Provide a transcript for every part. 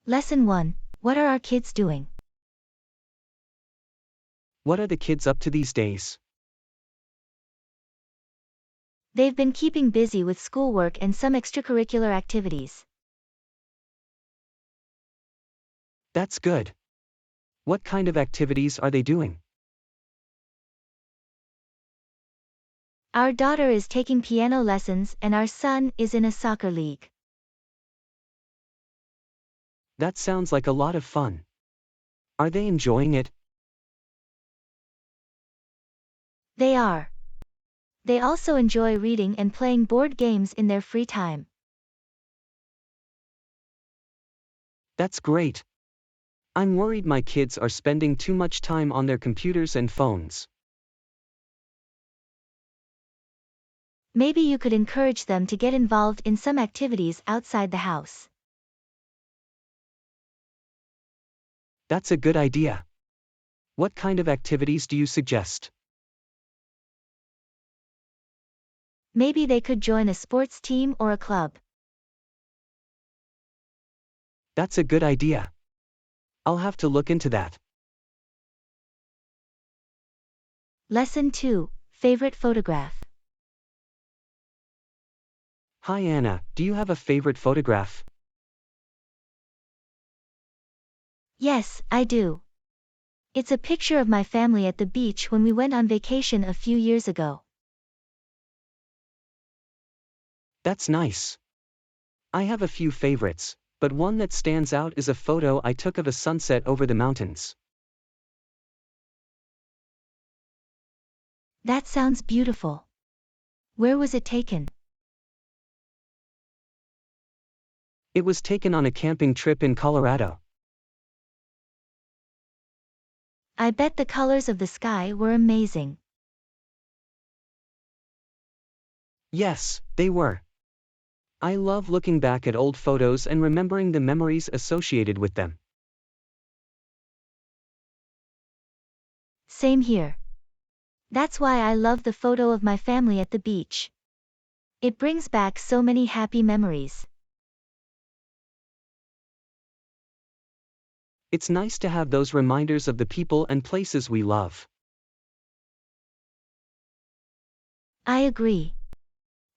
Lesson 1. What are our kids doing? What are the kids up to these days? They've been keeping busy with schoolwork and some extracurricular activities. That's good. What kind of activities are they doing? Our daughter is taking piano lessons and our son is in a soccer league. That sounds like a lot of fun. Are they enjoying it? They are. They also enjoy reading and playing board games in their free time. That's great. I'm worried my kids are spending too much time on their computers and phones. Maybe you could encourage them to get involved in some activities outside the house. That's a good idea. What kind of activities do you suggest? Maybe they could join a sports team or a club. That's a good idea. I'll have to look into that. Lesson 2. Favorite photograph. Hi Anna, do you have a favorite photograph? Yes, I do. It's a picture of my family at the beach when we went on vacation a few years ago. That's nice. I have a few favorites, but one that stands out is a photo I took of a sunset over the mountains. That sounds beautiful. Where was it taken? It was taken on a camping trip in Colorado. I bet the colors of the sky were amazing. Yes, they were. I love looking back at old photos and remembering the memories associated with them. Same here. That's why I love the photo of my family at the beach. It brings back so many happy memories. It's nice to have those reminders of the people and places we love. I agree.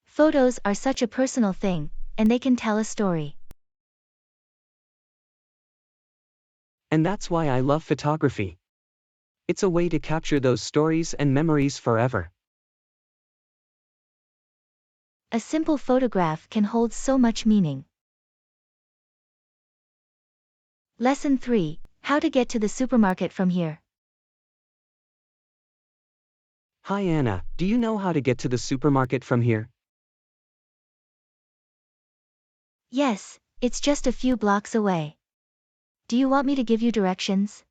Photos are such a personal thing, and they can tell a story. And that's why I love photography. It's a way to capture those stories and memories forever. A simple photograph can hold so much meaning. Lesson 3. How to get to the supermarket from here. Hi Anna, do you know how to get to the supermarket from here? Yes, it's just a few blocks away. Do you want me to give you directions?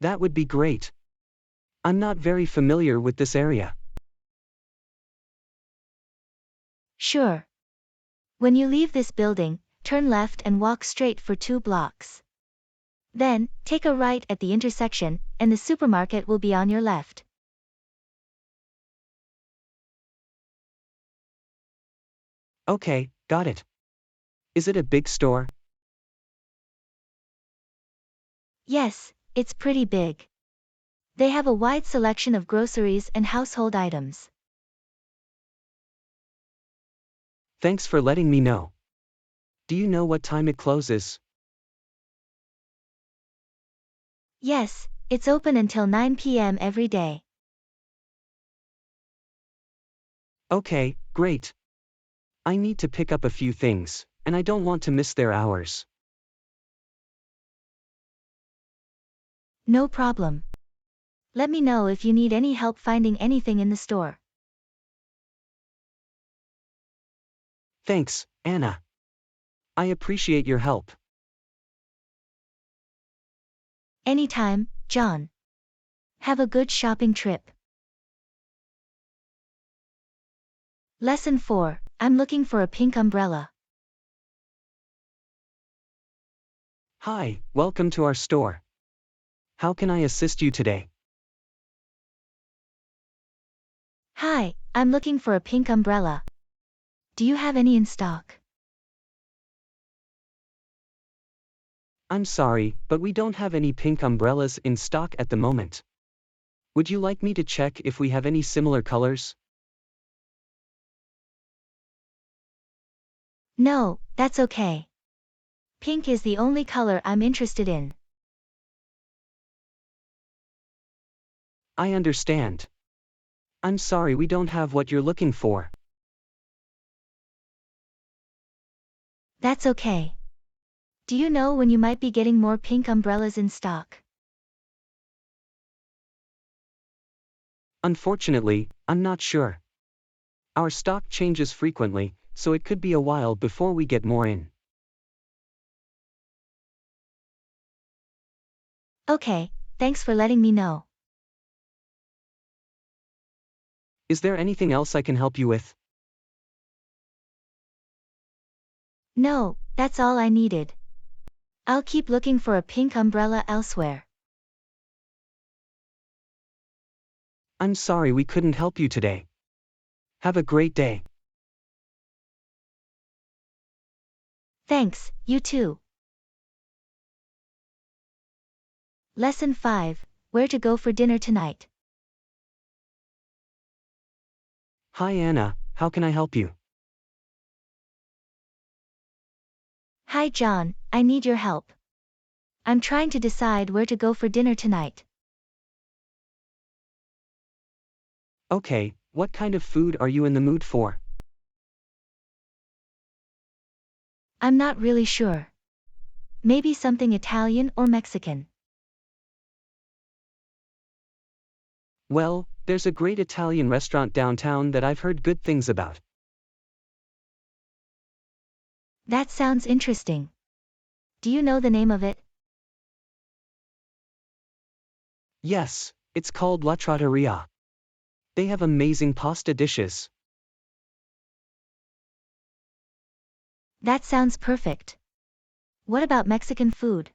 That would be great. I'm not very familiar with this area. Sure. When you leave this building, turn left and walk straight for 2 blocks. Then, take a right at the intersection, and the supermarket will be on your left. Okay, got it. Is it a big store? Yes, it's pretty big. They have a wide selection of groceries and household items. Thanks for letting me know. Do you know what time it closes? Yes, it's open until 9 p.m. every day. Okay, great. I need to pick up a few things, and I don't want to miss their hours. No problem. Let me know if you need any help finding anything in the store. Thanks, Anna. I appreciate your help. Anytime, John. Have a good shopping trip. Lesson 4. I'm looking for a pink umbrella. Hi, welcome to our store. How can I assist you today? Hi, I'm looking for a pink umbrella. Do you have any in stock? I'm sorry, but we don't have any pink umbrellas in stock at the moment. Would you like me to check if we have any similar colors? No, that's okay. Pink is the only color I'm interested in. I understand. I'm sorry we don't have what you're looking for. That's okay. Do you know when you might be getting more pink umbrellas in stock? Unfortunately, I'm not sure. Our stock changes frequently, so it could be a while before we get more in. Okay, thanks for letting me know. Is there anything else I can help you with? No, that's all I needed. I'll keep looking for a pink umbrella elsewhere. I'm sorry we couldn't help you today. Have a great day. Thanks, you too. Lesson 5, Where to go for dinner tonight. Hi Anna, how can I help you? Hi John, I need your help. I'm trying to decide where to go for dinner tonight. Okay, what kind of food are you in the mood for? I'm not really sure. Maybe something Italian or Mexican. Well, there's a great Italian restaurant downtown that I've heard good things about. That sounds interesting. Do you know the name of it? Yes, it's called La Trattoria. They have amazing pasta dishes. That sounds perfect. What about Mexican food?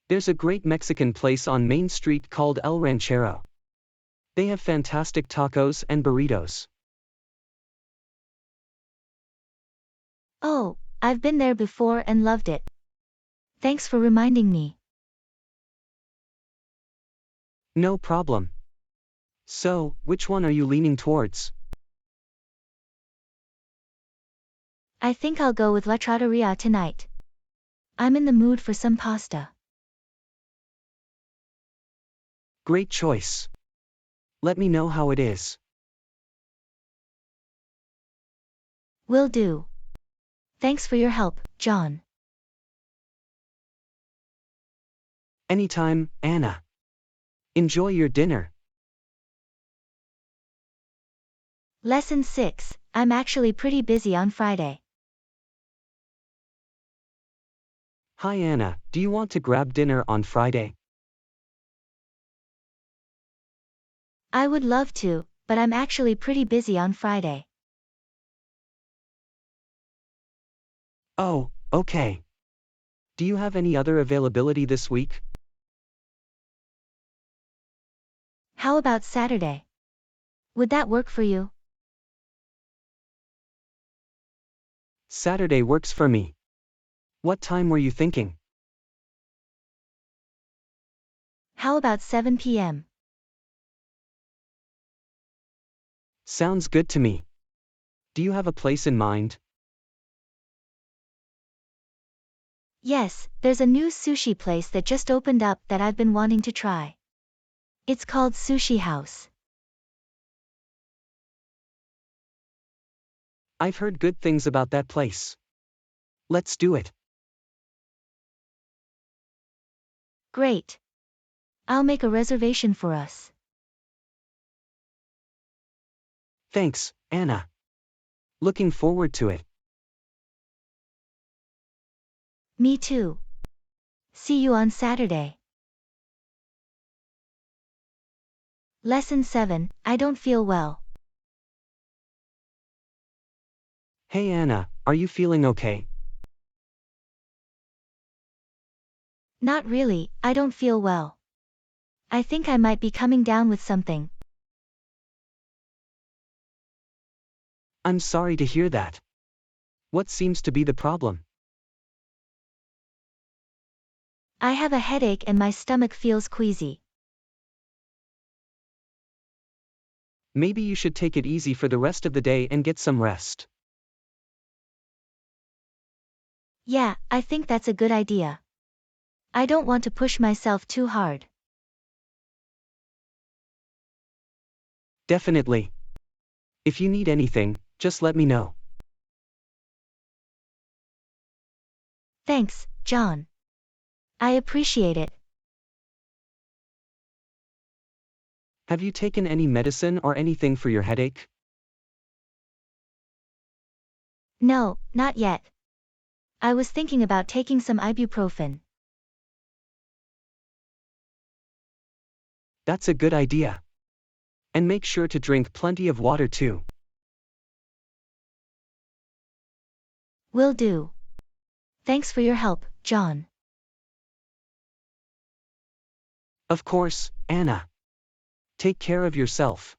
There's a great Mexican place on Main Street called El Ranchero. They have fantastic tacos and burritos. Oh, I've been there before and loved it. Thanks for reminding me. No problem. So, which one are you leaning towards? I think I'll go with La Trattoria tonight. I'm in the mood for some pasta. Great choice. Let me know how it is. Will do. Thanks for your help, John. Anytime, Anna. Enjoy your dinner. Lesson 6, I'm actually pretty busy on Friday. Hi Anna, do you want to grab dinner on Friday? I would love to, but I'm actually pretty busy on Friday. Oh, okay. Do you have any other availability this week? How about Saturday? Would that work for you? Saturday works for me. What time were you thinking? How about 7 p.m.? Sounds good to me. Do you have a place in mind? Yes, there's a new sushi place that just opened up that I've been wanting to try. It's called Sushi House. I've heard good things about that place. Let's do it. Great. I'll make a reservation for us. Thanks, Anna. Looking forward to it. Me too. See you on Saturday. Lesson 7, I don't feel well. Hey Anna, are you feeling okay? Not really, I don't feel well. I think I might be coming down with something. I'm sorry to hear that. What seems to be the problem? I have a headache and my stomach feels queasy. Maybe you should take it easy for the rest of the day and get some rest. Yeah, I think that's a good idea. I don't want to push myself too hard. Definitely. If you need anything, just let me know. Thanks, John. I appreciate it. Have you taken any medicine or anything for your headache? No, not yet. I was thinking about taking some ibuprofen. That's a good idea. And make sure to drink plenty of water too. Will do. Thanks for your help, John. Of course, Anna. Take care of yourself.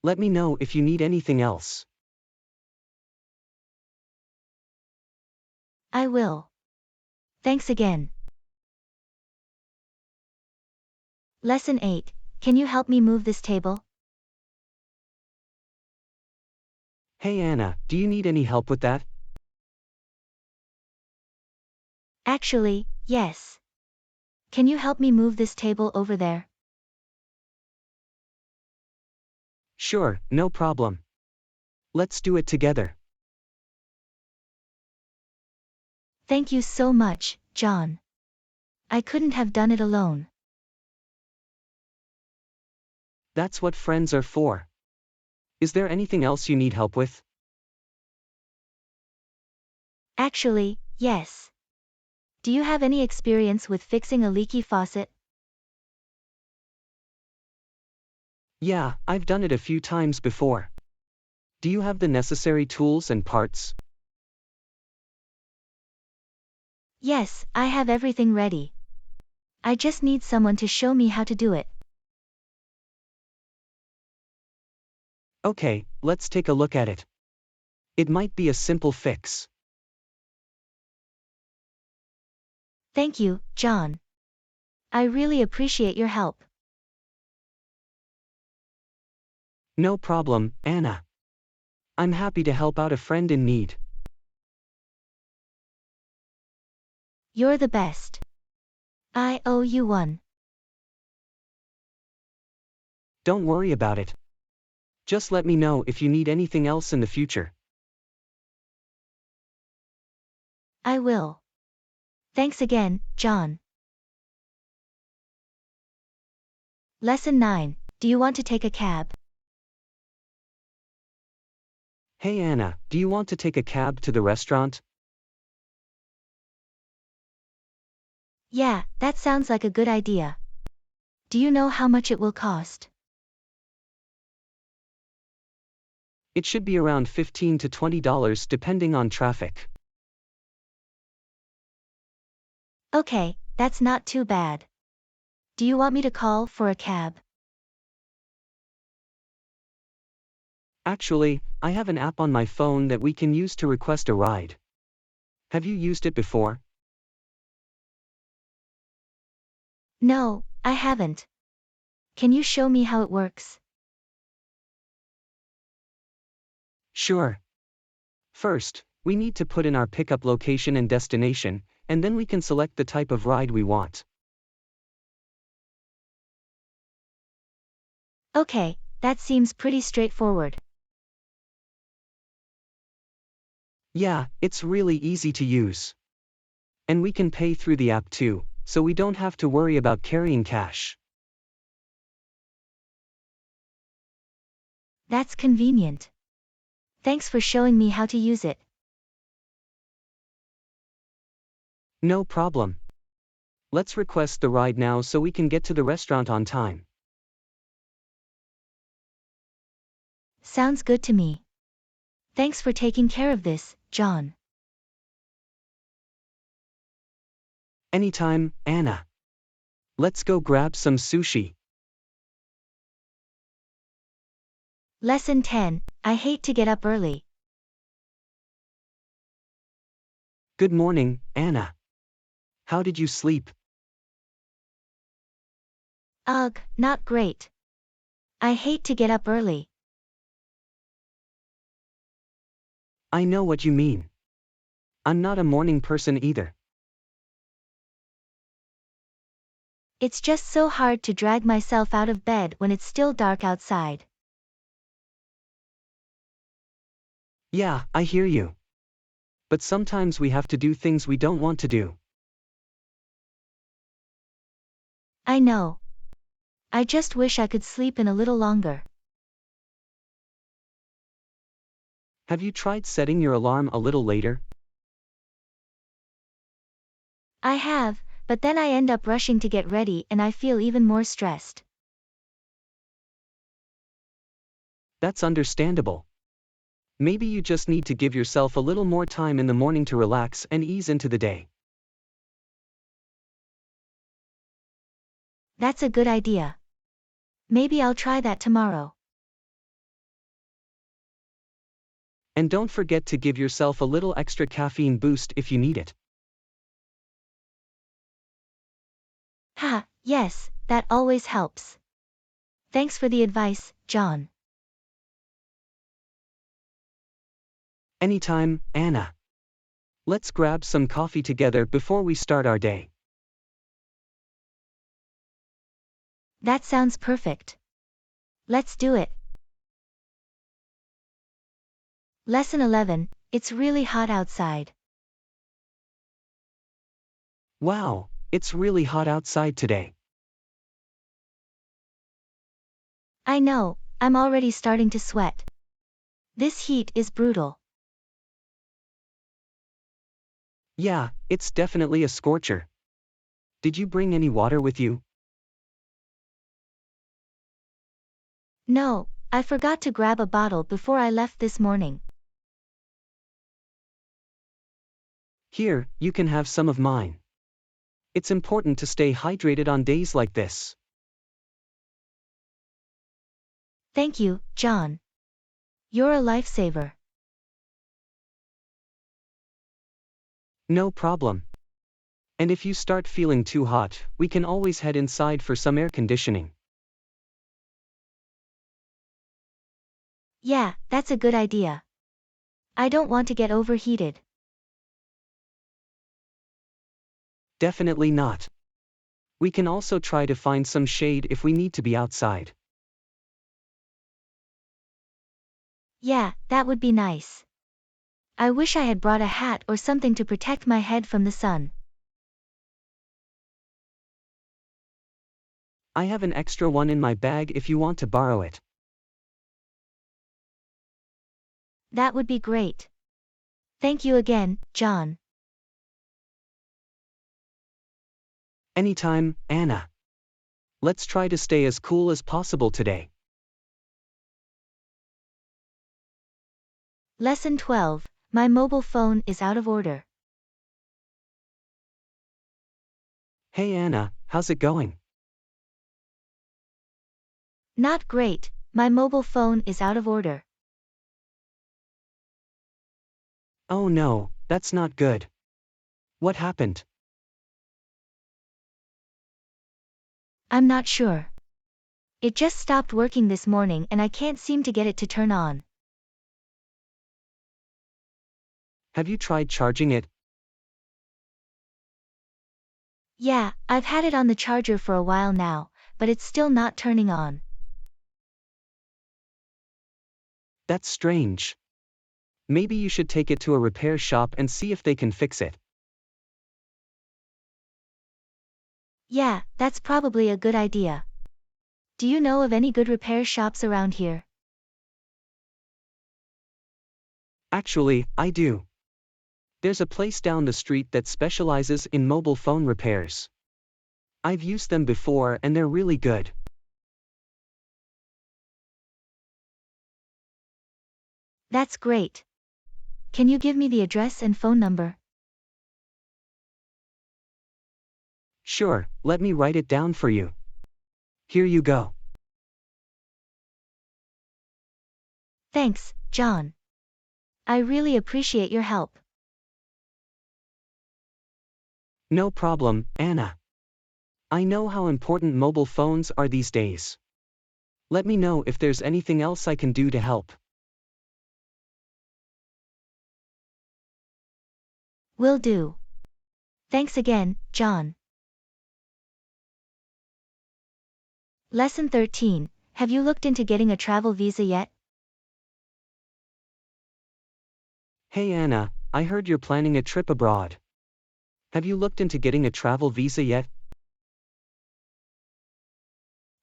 Let me know if you need anything else. I will. Thanks again. Lesson 8. Can you help me move this table? Hey Anna, do you need any help with that? Actually, yes. Can you help me move this table over there? Sure, no problem. Let's do it together. Thank you so much, John. I couldn't have done it alone. That's what friends are for. Is there anything else you need help with? Actually, yes. Do you have any experience with fixing a leaky faucet? Yeah, I've done it a few times before. Do you have the necessary tools and parts? Yes, I have everything ready. I just need someone to show me how to do it. Okay, let's take a look at it. It might be a simple fix. Thank you, John. I really appreciate your help. No problem, Anna. I'm happy to help out a friend in need. You're the best. I owe you one. Don't worry about it. Just let me know if you need anything else in the future. I will. Thanks again, John. Lesson 9. Do you want to take a cab? Hey Anna, do you want to take a cab to the restaurant? Yeah, that sounds like a good idea. Do you know how much it will cost? It should be around $15 to $20 depending on traffic. Okay, that's not too bad. Do you want me to call for a cab? Actually, I have an app on my phone that we can use to request a ride. Have you used it before? No, I haven't. Can you show me how it works? Sure. First, we need to put in our pickup location and destination, and then we can select the type of ride we want. Okay, that seems pretty straightforward. Yeah, it's really easy to use. And we can pay through the app too, so we don't have to worry about carrying cash. That's convenient. Thanks for showing me how to use it. No problem. Let's request the ride now so we can get to the restaurant on time. Sounds good to me. Thanks for taking care of this, John. Anytime, Anna. Let's go grab some sushi. Lesson 10. I hate to get up early. Good morning, Anna. How did you sleep? Ugh, not great. I hate to get up early. I know what you mean. I'm not a morning person either. It's just so hard to drag myself out of bed when it's still dark outside. Yeah, I hear you. But sometimes we have to do things we don't want to do. I know. I just wish I could sleep in a little longer. Have you tried setting your alarm a little later? I have, but then I end up rushing to get ready and I feel even more stressed. That's understandable. Maybe you just need to give yourself a little more time in the morning to relax and ease into the day. That's a good idea. Maybe I'll try that tomorrow. And don't forget to give yourself a little extra caffeine boost if you need it. Ha, yes, that always helps. Thanks for the advice, John. Anytime, Anna. Let's grab some coffee together before we start our day. That sounds perfect. Let's do it. Lesson 11, it's really hot outside. Wow, it's really hot outside today. I know, I'm already starting to sweat. This heat is brutal. Yeah, it's definitely a scorcher. Did you bring any water with you? No, I forgot to grab a bottle before I left this morning. Here, you can have some of mine. It's important to stay hydrated on days like this. Thank you, John. You're a lifesaver. No problem. And if you start feeling too hot, we can always head inside for some air conditioning. Yeah, that's a good idea. I don't want to get overheated. Definitely not. We can also try to find some shade if we need to be outside. Yeah, that would be nice. I wish I had brought a hat or something to protect my head from the sun. I have an extra one in my bag if you want to borrow it. That would be great. Thank you again, John. Anytime, Anna. Let's try to stay as cool as possible today. Lesson 12, my mobile phone is out of order. Hey Anna, how's it going? Not great, my mobile phone is out of order. Oh no, that's not good. What happened? I'm not sure. It just stopped working this morning and I can't seem to get it to turn on. Have you tried charging it? Yeah, I've had it on the charger for a while now, but it's still not turning on. That's strange. Maybe you should take it to a repair shop and see if they can fix it. Yeah, that's probably a good idea. Do you know of any good repair shops around here? Actually, I do. There's a place down the street that specializes in mobile phone repairs. I've used them before and they're really good. That's great. Can you give me the address and phone number? Sure, let me write it down for you. Here you go. Thanks, John. I really appreciate your help. No problem, Anna. I know how important mobile phones are these days. Let me know if there's anything else I can do to help. Will do. Thanks again, John. Lesson 13. Have you looked into getting a travel visa yet? Hey Anna, I heard you're planning a trip abroad. Have you looked into getting a travel visa yet?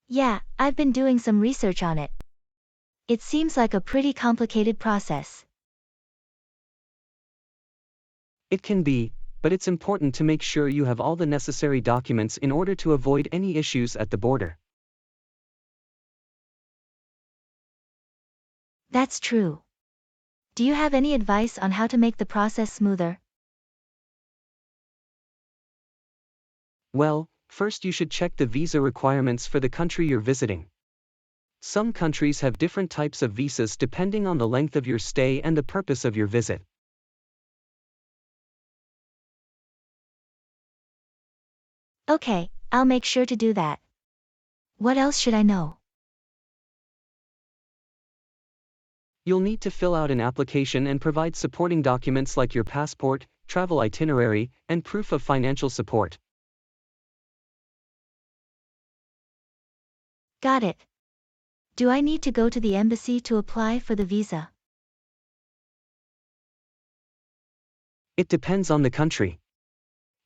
Yeah, I've been doing some research on it. It seems like a pretty complicated process. It can be, but it's important to make sure you have all the necessary documents in order to avoid any issues at the border. That's true. Do you have any advice on how to make the process smoother? Well, first you should check the visa requirements for the country you're visiting. Some countries have different types of visas depending on the length of your stay and the purpose of your visit. Okay, I'll make sure to do that. What else should I know? You'll need to fill out an application and provide supporting documents like your passport, travel itinerary, and proof of financial support. Got it. Do I need to go to the embassy to apply for the visa? It depends on the country.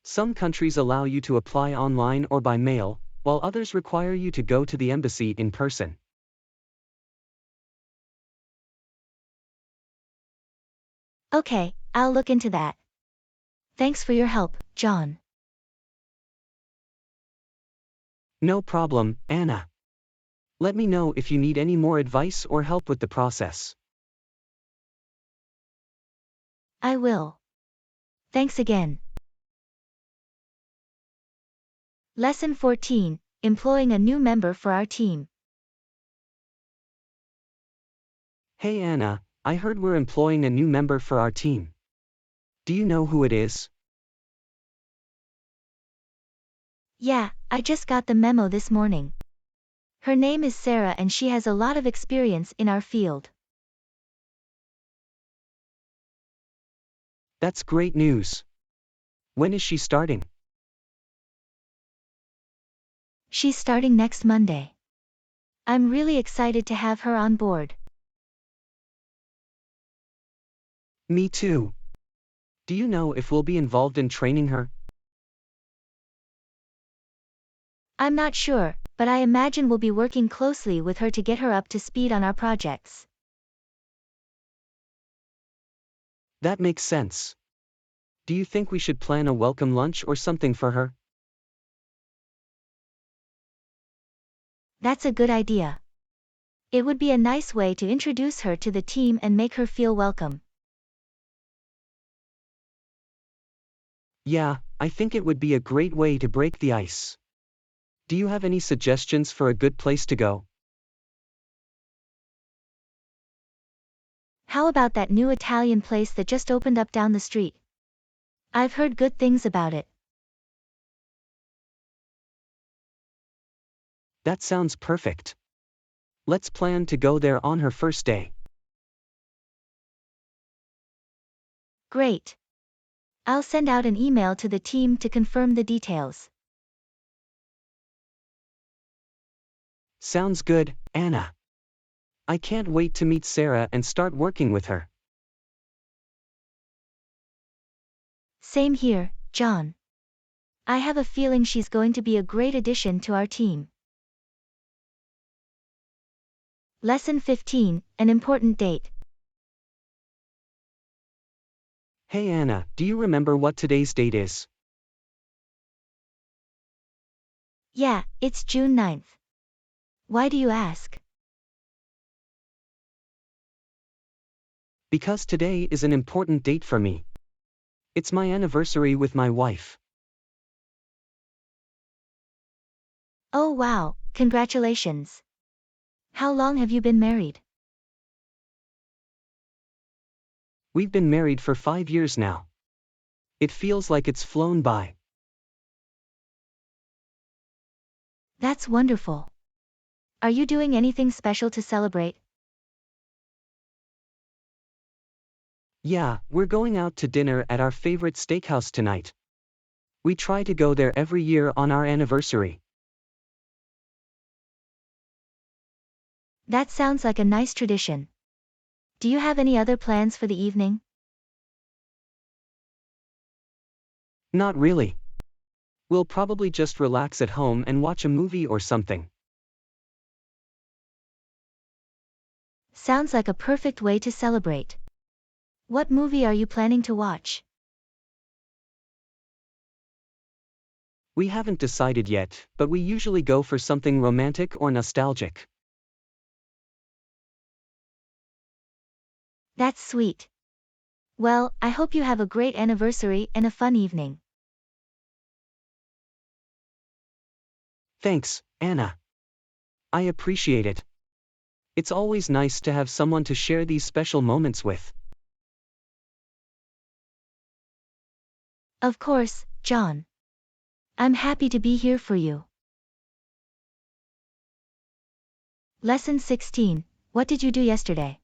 Some countries allow you to apply online or by mail, while others require you to go to the embassy in person. Okay, I'll look into that. Thanks for your help, John. No problem, Anna. Let me know if you need any more advice or help with the process. I will. Thanks again. Lesson 14. Employing a new member for our team. Hey Anna, I heard we're employing a new member for our team. Do you know who it is? Yeah, I just got the memo this morning. Her name is Sarah and she has a lot of experience in our field. That's great news. When is she starting? She's starting next Monday. I'm really excited to have her on board. Me too. Do you know if we'll be involved in training her? I'm not sure, but I imagine we'll be working closely with her to get her up to speed on our projects. That makes sense. Do you think we should plan a welcome lunch or something for her? That's a good idea. It would be a nice way to introduce her to the team and make her feel welcome. Yeah, I think it would be a great way to break the ice. Do you have any suggestions for a good place to go? How about that new Italian place that just opened up down the street? I've heard good things about it. That sounds perfect. Let's plan to go there on her first day. Great. I'll send out an email to the team to confirm the details. Sounds good, Anna. I can't wait to meet Sarah and start working with her. Same here, John. I have a feeling she's going to be a great addition to our team. Lesson 15, an important date. Hey Anna, do you remember what today's date is? Yeah, it's June 9th. Why do you ask? Because today is an important date for me. It's my anniversary with my wife. Oh wow, congratulations. How long have you been married? We've been married for 5 years now. It feels like it's flown by. That's wonderful. Are you doing anything special to celebrate? Yeah, we're going out to dinner at our favorite steakhouse tonight. We try to go there every year on our anniversary. That sounds like a nice tradition. Do you have any other plans for the evening? Not really. We'll probably just relax at home and watch a movie or something. Sounds like a perfect way to celebrate. What movie are you planning to watch? We haven't decided yet, but we usually go for something romantic or nostalgic. That's sweet. Well, I hope you have a great anniversary and a fun evening. Thanks, Anna. I appreciate it. It's always nice to have someone to share these special moments with. Of course, John. I'm happy to be here for you. Lesson 16. What did you do yesterday?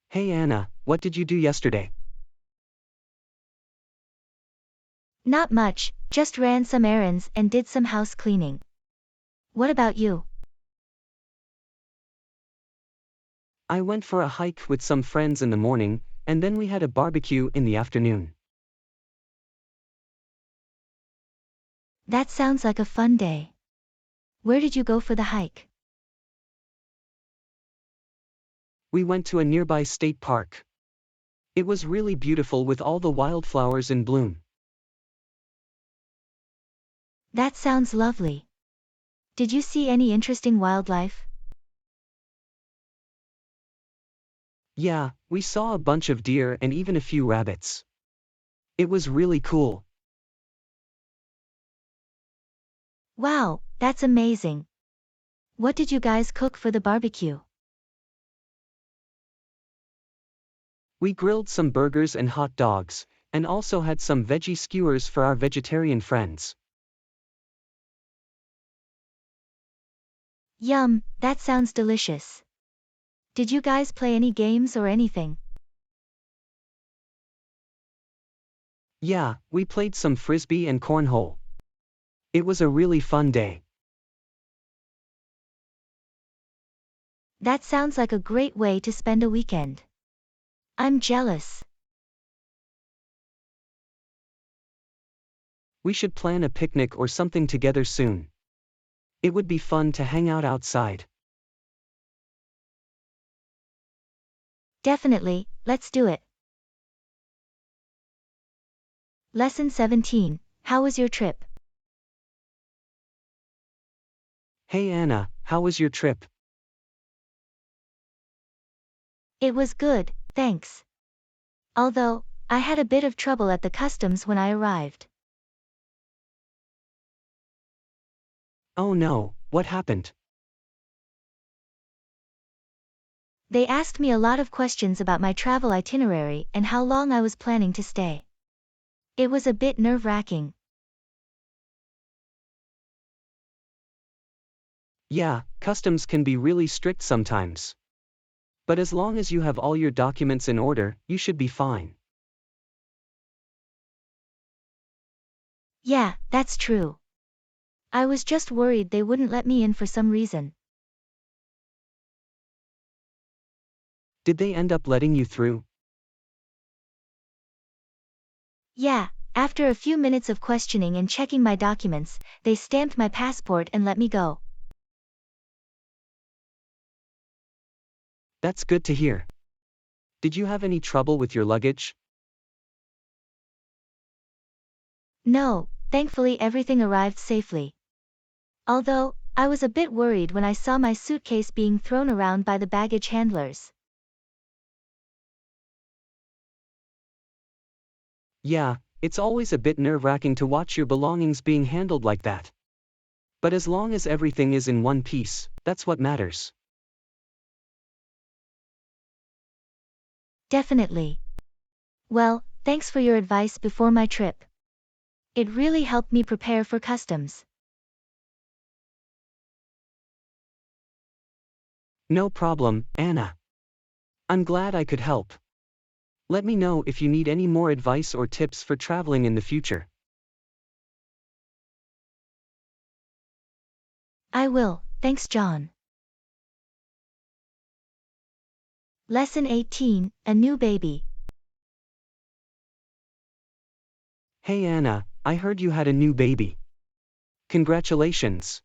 Hey Anna, what did you do yesterday? Not much, just ran some errands and did some house cleaning. What about you? I went for a hike with some friends in the morning, and then we had a barbecue in the afternoon. That sounds like a fun day. Where did you go for the hike? We went to a nearby state park. It was really beautiful with all the wildflowers in bloom. That sounds lovely. Did you see any interesting wildlife? Yeah, we saw a bunch of deer and even a few rabbits. It was really cool. Wow, that's amazing. What did you guys cook for the barbecue? We grilled some burgers and hot dogs, and also had some veggie skewers for our vegetarian friends. Yum, that sounds delicious. Did you guys play any games or anything? Yeah, we played some frisbee and cornhole. It was a really fun day. That sounds like a great way to spend a weekend. I'm jealous. We should plan a picnic or something together soon. It would be fun to hang out outside. Definitely, let's do it. Lesson 17. How was your trip? Hey Anna, how was your trip? It was good, thanks. Although, I had a bit of trouble at the customs when I arrived. Oh no, what happened? They asked me a lot of questions about my travel itinerary and how long I was planning to stay. It was a bit nerve-wracking. Yeah, customs can be really strict sometimes. But as long as you have all your documents in order, you should be fine. Yeah, that's true. I was just worried they wouldn't let me in for some reason. Did they end up letting you through? Yeah, after a few minutes of questioning and checking my documents, they stamped my passport and let me go. That's good to hear. Did you have any trouble with your luggage? No, thankfully everything arrived safely. Although, I was a bit worried when I saw my suitcase being thrown around by the baggage handlers. Yeah, it's always a bit nerve-wracking to watch your belongings being handled like that. But as long as everything is in one piece, that's what matters. Definitely. Well, thanks for your advice before my trip. It really helped me prepare for customs. No problem, Anna. I'm glad I could help. Let me know if you need any more advice or tips for traveling in the future. I will, thanks John. Lesson 18, A New Baby. Hey Anna, I heard you had a new baby. Congratulations.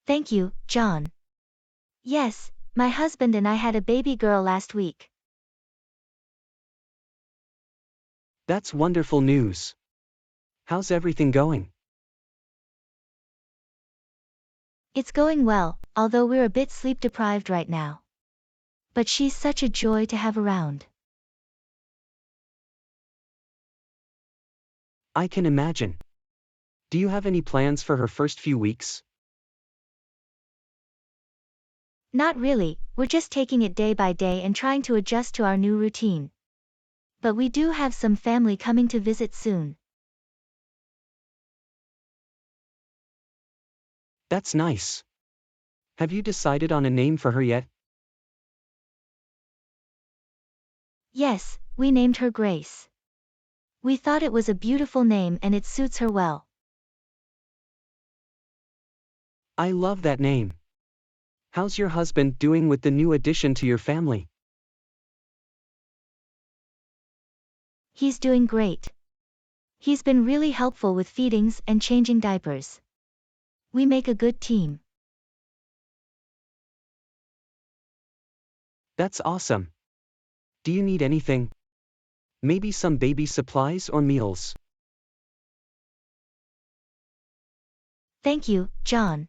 Thank you, John. Yes, my husband and I had a baby girl last week. That's wonderful news. How's everything going? It's going well, although we're a bit sleep deprived right now. But she's such a joy to have around. I can imagine. Do you have any plans for her first few weeks? Not really, we're just taking it day by day and trying to adjust to our new routine. But we do have some family coming to visit soon. That's nice. Have you decided on a name for her yet? Yes, we named her Grace. We thought it was a beautiful name and it suits her well. I love that name. How's your husband doing with the new addition to your family? He's doing great. He's been really helpful with feedings and changing diapers. We make a good team. That's awesome. Do you need anything? Maybe some baby supplies or meals? Thank you, John.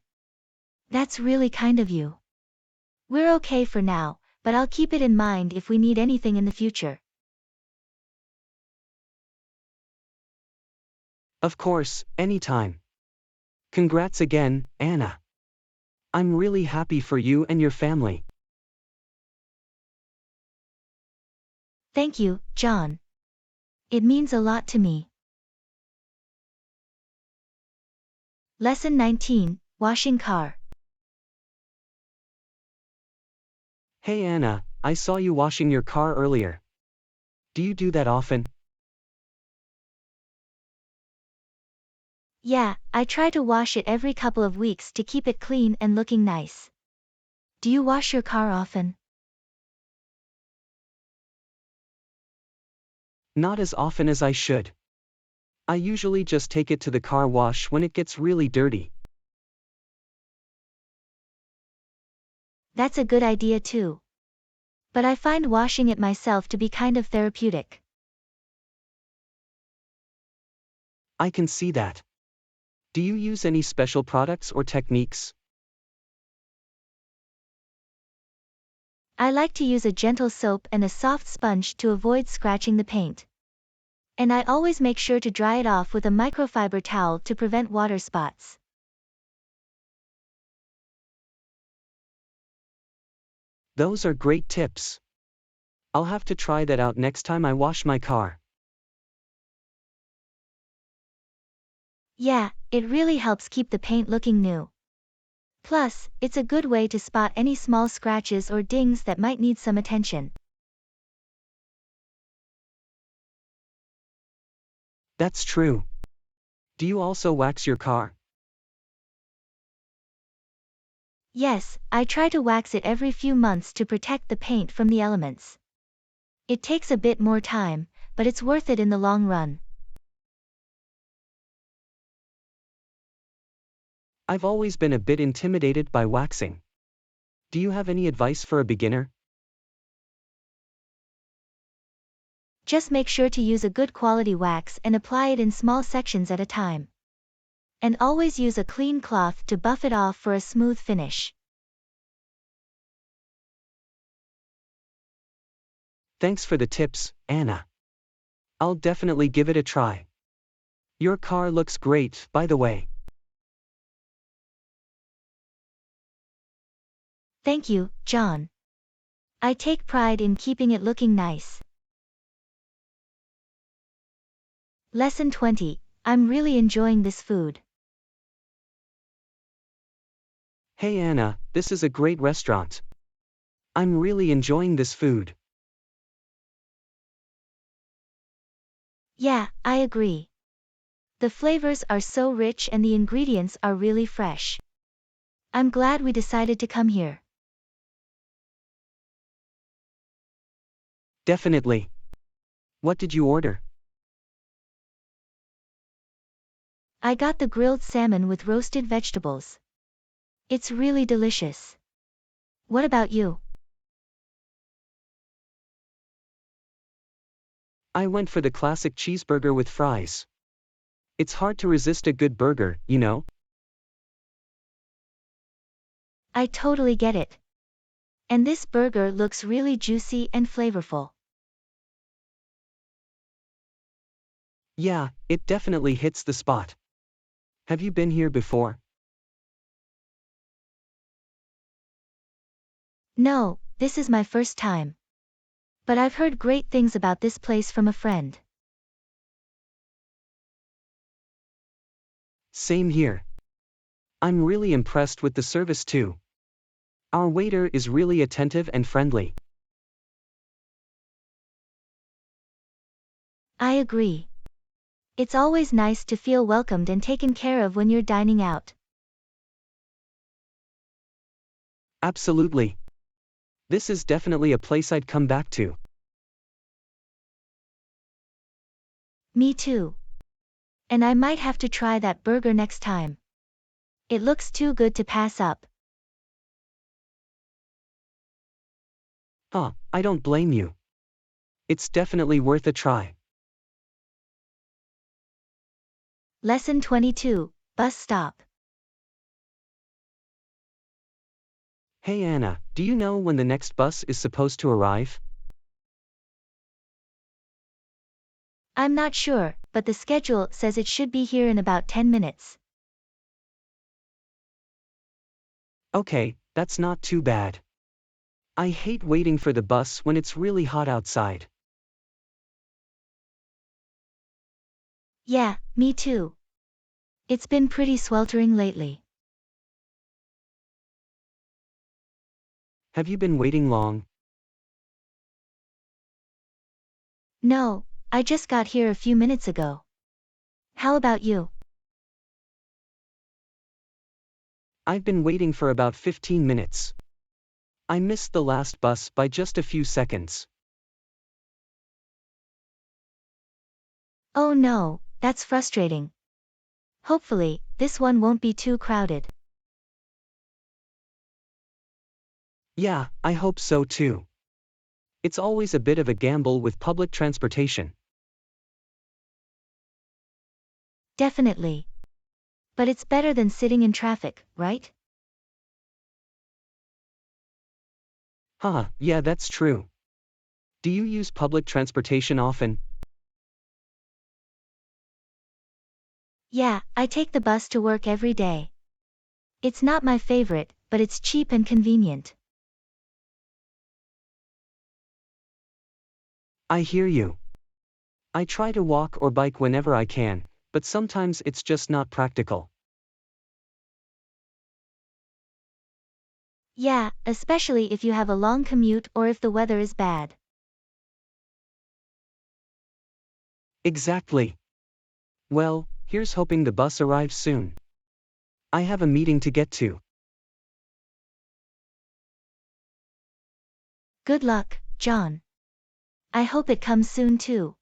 That's really kind of you. We're okay for now, but I'll keep it in mind if we need anything in the future. Of course, anytime. Congrats again, Anna. I'm really happy for you and your family. Thank you, John. It means a lot to me. Lesson 19, Washing Car. Hey Anna, I saw you washing your car earlier. Do you do that often? Yeah, I try to wash it every couple of weeks to keep it clean and looking nice. Do you wash your car often? Not as often as I should. I usually just take it to the car wash when it gets really dirty. That's a good idea too. But I find washing it myself to be kind of therapeutic. I can see that. Do you use any special products or techniques? I like to use a gentle soap and a soft sponge to avoid scratching the paint. And I always make sure to dry it off with a microfiber towel to prevent water spots. Those are great tips. I'll have to try that out next time I wash my car. Yeah, it really helps keep the paint looking new. Plus, it's a good way to spot any small scratches or dings that might need some attention. That's true. Do you also wax your car? Yes, I try to wax it every few months to protect the paint from the elements. It takes a bit more time, but it's worth it in the long run. I've always been a bit intimidated by waxing. Do you have any advice for a beginner? Just make sure to use a good quality wax and apply it in small sections at a time. And always use a clean cloth to buff it off for a smooth finish. Thanks for the tips, Anna. I'll definitely give it a try. Your car looks great, by the way. Thank you, John. I take pride in keeping it looking nice. Lesson 20. I'm really enjoying this food. Hey Anna, this is a great restaurant. I'm really enjoying this food. Yeah, I agree. The flavors are so rich and the ingredients are really fresh. I'm glad we decided to come here. Definitely. What did you order? I got the grilled salmon with roasted vegetables. It's really delicious. What about you? I went for the classic cheeseburger with fries. It's hard to resist a good burger, you know? I totally get it. And this burger looks really juicy and flavorful. Yeah, it definitely hits the spot. Have you been here before? No, this is my first time. But I've heard great things about this place from a friend. Same here. I'm really impressed with the service too. Our waiter is really attentive and friendly. I agree. It's always nice to feel welcomed and taken care of when you're dining out. Absolutely. This is definitely a place I'd come back to. Me too. And I might have to try that burger next time. It looks too good to pass up. I don't blame you. It's definitely worth a try. Lesson 22. Bus stop. Hey Anna, do you know when the next bus is supposed to arrive? I'm not sure, but the schedule says it should be here in about 10 minutes. Okay, that's not too bad. I hate waiting for the bus when it's really hot outside. Yeah, me too. It's been pretty sweltering lately. Have you been waiting long? No, I just got here a few minutes ago. How about you? I've been waiting for about 15 minutes. I missed the last bus by just a few seconds. Oh no, that's frustrating. Hopefully, this one won't be too crowded. Yeah, I hope so too. It's always a bit of a gamble with public transportation. Definitely. But it's better than sitting in traffic, right? Haha, yeah, that's true. Do you use public transportation often? Yeah, I take the bus to work every day. It's not my favorite, but it's cheap and convenient. I hear you. I try to walk or bike whenever I can, but sometimes it's just not practical. Yeah, especially if you have a long commute or if the weather is bad. Exactly. Well, here's hoping the bus arrives soon. I have a meeting to get to. Good luck, John. I hope it comes soon too.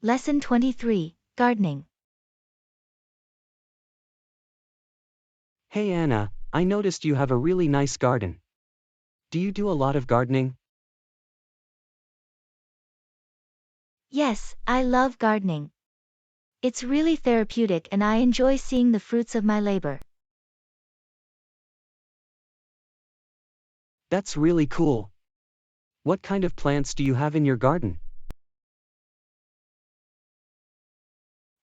Lesson 23. Gardening. Hey Anna, I noticed you have a really nice garden. Do you do a lot of gardening? Yes, I love gardening. It's really therapeutic and I enjoy seeing the fruits of my labor. That's really cool. What kind of plants do you have in your garden?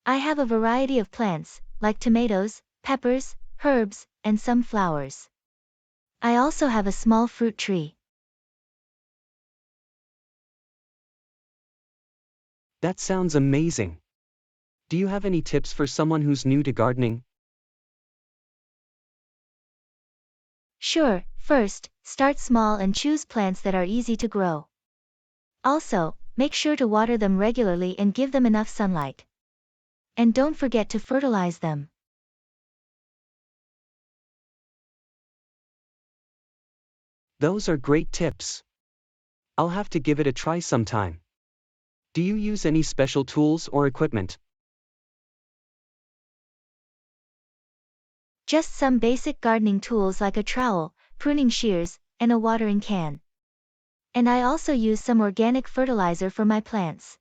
I have a variety of plants, like tomatoes, peppers, herbs, and some flowers. I also have a small fruit tree. That sounds amazing. Do you have any tips for someone who's new to gardening? Sure, first, start small and choose plants that are easy to grow. Also, make sure to water them regularly and give them enough sunlight. And don't forget to fertilize them. Those are great tips. I'll have to give it a try sometime. Do you use any special tools or equipment? Just some basic gardening tools like a trowel, pruning shears, and a watering can. And I also use some organic fertilizer for my plants.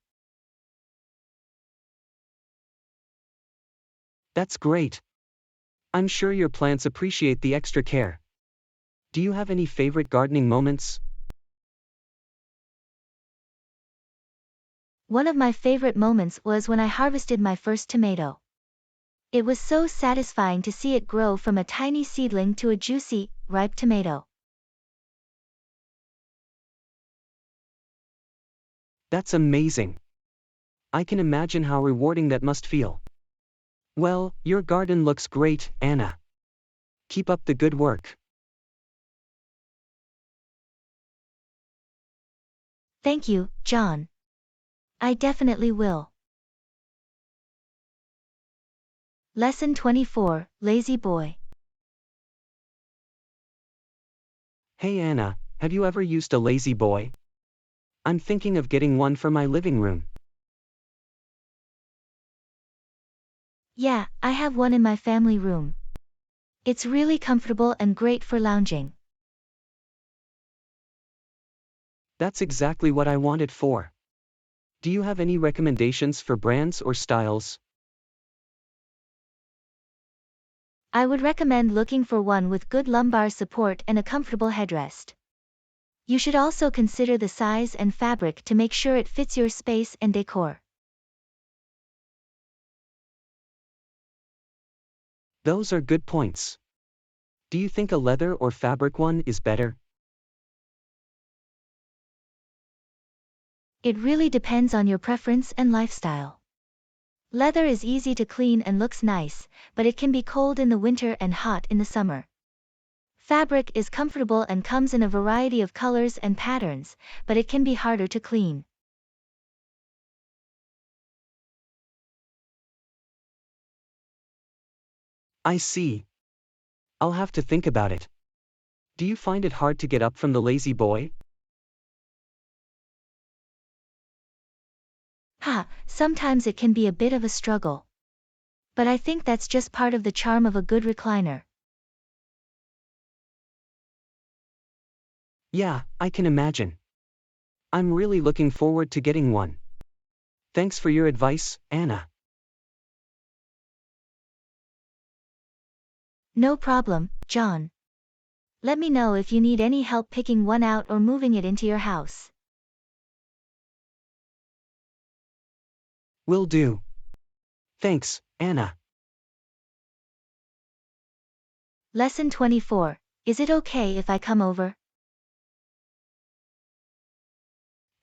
That's great. I'm sure your plants appreciate the extra care. Do you have any favorite gardening moments? One of my favorite moments was when I harvested my first tomato. It was so satisfying to see it grow from a tiny seedling to a juicy, ripe tomato. That's amazing. I can imagine how rewarding that must feel. Well, your garden looks great, Anna. Keep up the good work. Thank you, John. I definitely will. Lesson 24, Lazy Boy. Hey Anna, have you ever used a lazy boy? I'm thinking of getting one for my living room. Yeah, I have one in my family room. It's really comfortable and great for lounging. That's exactly what I want it for. Do you have any recommendations for brands or styles? I would recommend looking for one with good lumbar support and a comfortable headrest. You should also consider the size and fabric to make sure it fits your space and decor. Those are good points. Do you think a leather or fabric one is better? It really depends on your preference and lifestyle. Leather is easy to clean and looks nice, but it can be cold in the winter and hot in the summer. Fabric is comfortable and comes in a variety of colors and patterns, but it can be harder to clean. I see. I'll have to think about it. Do you find it hard to get up from the lazy boy? Sometimes it can be a bit of a struggle. But I think that's just part of the charm of a good recliner. Yeah, I can imagine. I'm really looking forward to getting one. Thanks for your advice, Anna. No problem, John. Let me know if you need any help picking one out or moving it into your house. Will do. Thanks, Anna. Lesson 24. Is it okay if I come over?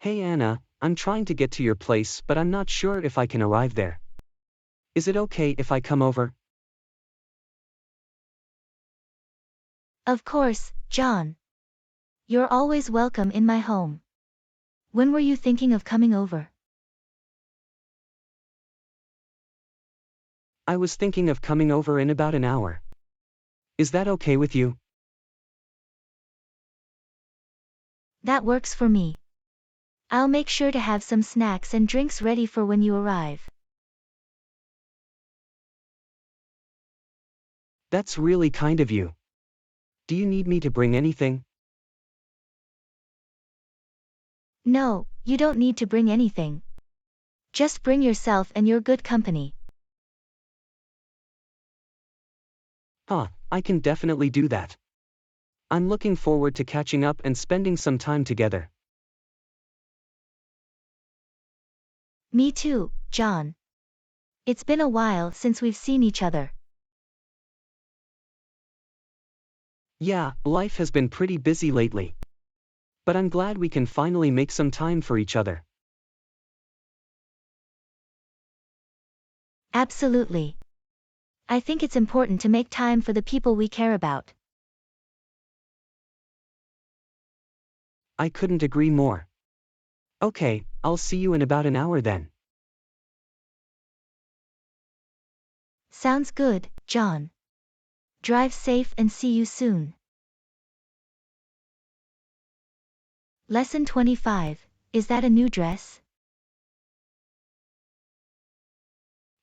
Hey Anna, I'm trying to get to your place but I'm not sure if I can arrive there. Is it okay if I come over? Of course, John. You're always welcome in my home. When were you thinking of coming over? I was thinking of coming over in about an hour. Is that okay with you? That works for me. I'll make sure to have some snacks and drinks ready for when you arrive. That's really kind of you. Do you need me to bring anything? No, you don't need to bring anything. Just bring yourself and your good company. I can definitely do that. I'm looking forward to catching up and spending some time together. Me too, John. It's been a while since we've seen each other. Yeah, life has been pretty busy lately. But I'm glad we can finally make some time for each other. Absolutely. I think it's important to make time for the people we care about. I couldn't agree more. Okay, I'll see you in about an hour then. Sounds good, John. Drive safe and see you soon. Lesson 25. Is that a new dress?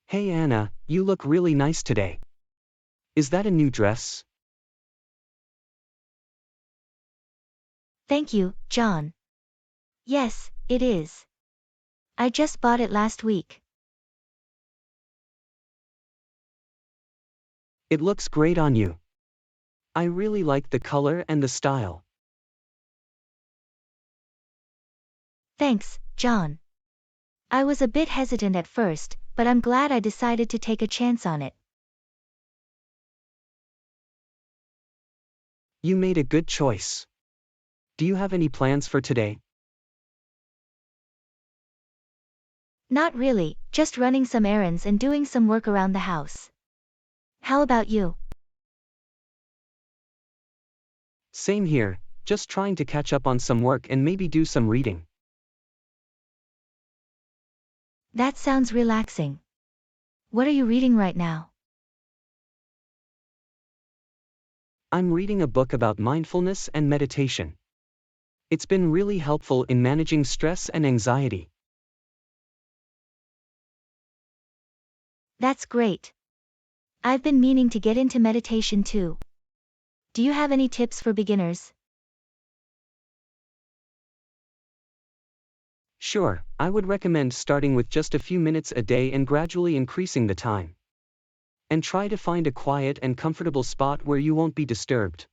Hey Anna, you look really nice today. Is that a new dress? Thank you, John. Yes, it is. I just bought it last week. It looks great on you. I really like the color and the style. Thanks, John. I was a bit hesitant at first, but I'm glad I decided to take a chance on it. You made a good choice. Do you have any plans for today? Not really, just running some errands and doing some work around the house. How about you? Same here, just trying to catch up on some work and maybe do some reading. That sounds relaxing. What are you reading right now? I'm reading a book about mindfulness and meditation. It's been really helpful in managing stress and anxiety. That's great. I've been meaning to get into meditation too. Do you have any tips for beginners? Sure, I would recommend starting with just a few minutes a day and gradually increasing the time. And try to find a quiet and comfortable spot where you won't be disturbed.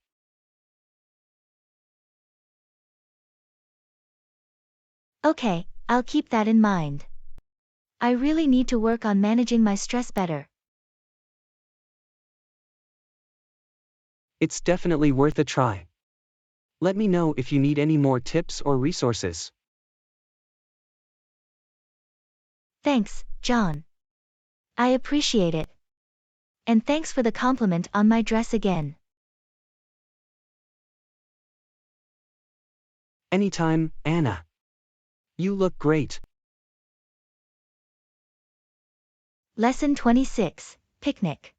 Okay, I'll keep that in mind. I really need to work on managing my stress better. It's definitely worth a try. Let me know if you need any more tips or resources. Thanks, John. I appreciate it. And thanks for the compliment on my dress again. Anytime, Anna. You look great. Lesson 26. Picnic.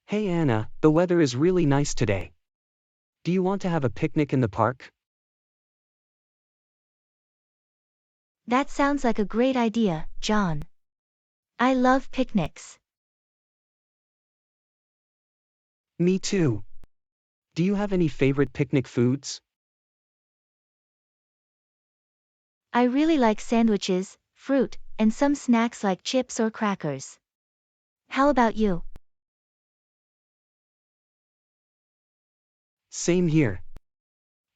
Hey Anna, the weather is really nice today. Do you want to have a picnic in the park? That sounds like a great idea, John. I love picnics. Me too. Do you have any favorite picnic foods? I really like sandwiches, fruit, and some snacks like chips or crackers. How about you? Same here.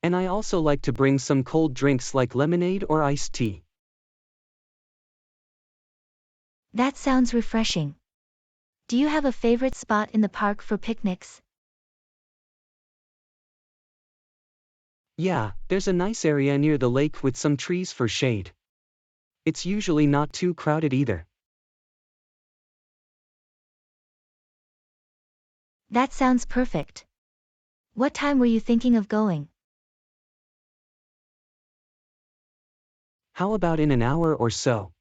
And I also like to bring some cold drinks like lemonade or iced tea. That sounds refreshing. Do you have a favorite spot in the park for picnics? Yeah, there's a nice area near the lake with some trees for shade. It's usually not too crowded either. That sounds perfect. What time were you thinking of going? How about in an hour or so?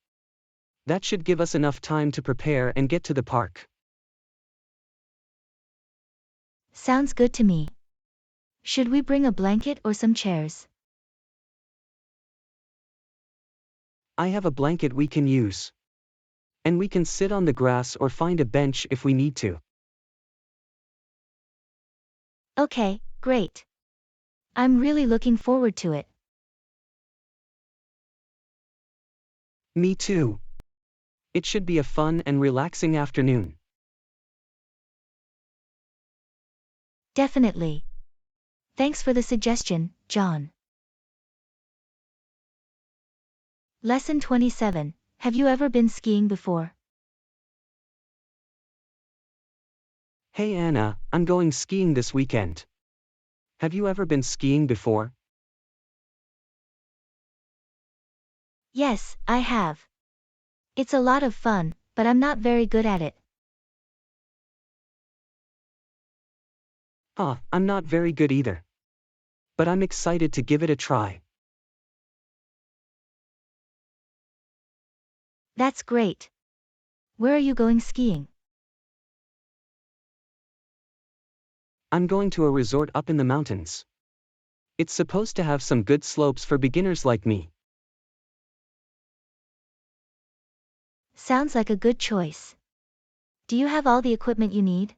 That should give us enough time to prepare and get to the park. Sounds good to me. Should we bring a blanket or some chairs? I have a blanket we can use. And we can sit on the grass or find a bench if we need to. Okay, great. I'm really looking forward to it. Me too. It should be a fun and relaxing afternoon. Definitely. Thanks for the suggestion, John. Lesson 27. Have you ever been skiing before? Hey Anna, I'm going skiing this weekend. Have you ever been skiing before? Yes, I have. It's a lot of fun, but I'm not very good at it. I'm not very good either. But I'm excited to give it a try. That's great. Where are you going skiing? I'm going to a resort up in the mountains. It's supposed to have some good slopes for beginners like me. Sounds like a good choice. Do you have all the equipment you need?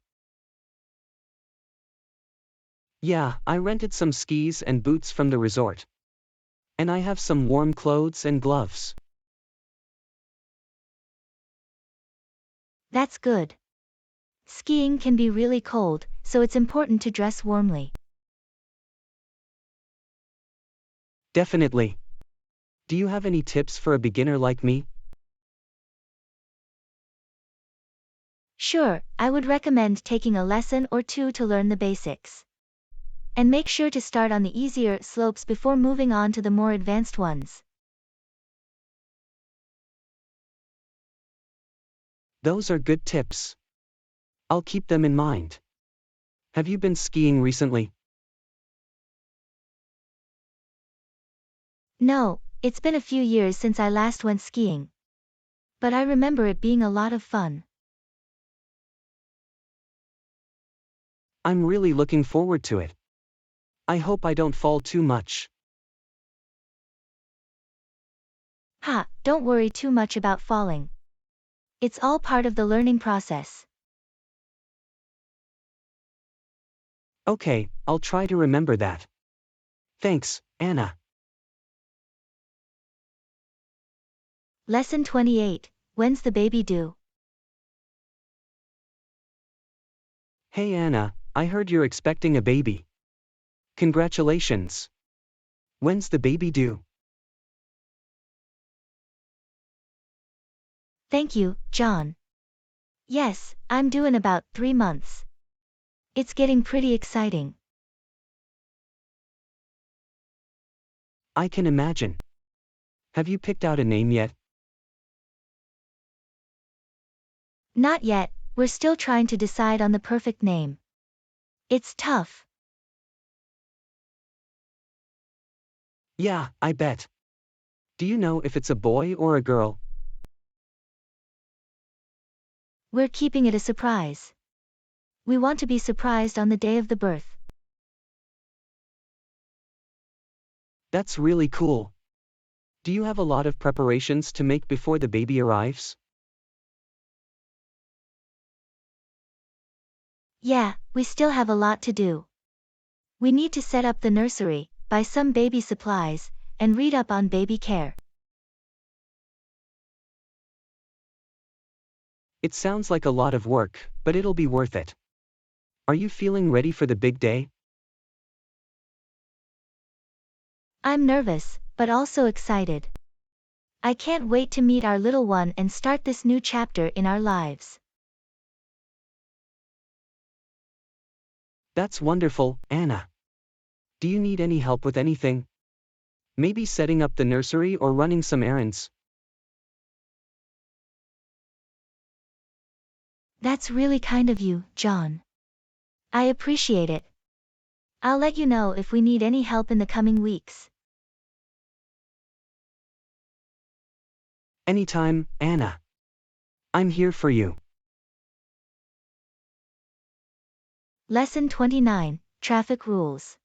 Yeah, I rented some skis and boots from the resort. And I have some warm clothes and gloves. That's good. Skiing can be really cold, so it's important to dress warmly. Definitely. Do you have any tips for a beginner like me? Sure, I would recommend taking a lesson or two to learn the basics. And make sure to start on the easier slopes before moving on to the more advanced ones. Those are good tips. I'll keep them in mind. Have you been skiing recently? No, it's been a few years since I last went skiing. But I remember it being a lot of fun. I'm really looking forward to it. I hope I don't fall too much. Don't worry too much about falling. It's all part of the learning process. Okay, I'll try to remember that. Thanks, Anna. Lesson 28. When's the baby due? Hey Anna, I heard you're expecting a baby. Congratulations. When's the baby due? Thank you, John. Yes, I'm due in about 3 months. It's getting pretty exciting. I can imagine. Have you picked out a name yet? Not yet, we're still trying to decide on the perfect name. It's tough. Yeah, I bet. Do you know if it's a boy or a girl? We're keeping it a surprise. We want to be surprised on the day of the birth. That's really cool. Do you have a lot of preparations to make before the baby arrives? Yeah, we still have a lot to do. We need to set up the nursery, buy some baby supplies, and read up on baby care. It sounds like a lot of work, but it'll be worth it. Are you feeling ready for the big day? I'm nervous, but also excited. I can't wait to meet our little one and start this new chapter in our lives. That's wonderful, Anna. Do you need any help with anything? Maybe setting up the nursery or running some errands? That's really kind of you, John. I appreciate it. I'll let you know if we need any help in the coming weeks. Anytime, Anna. I'm here for you. Lesson 29. Traffic Rules.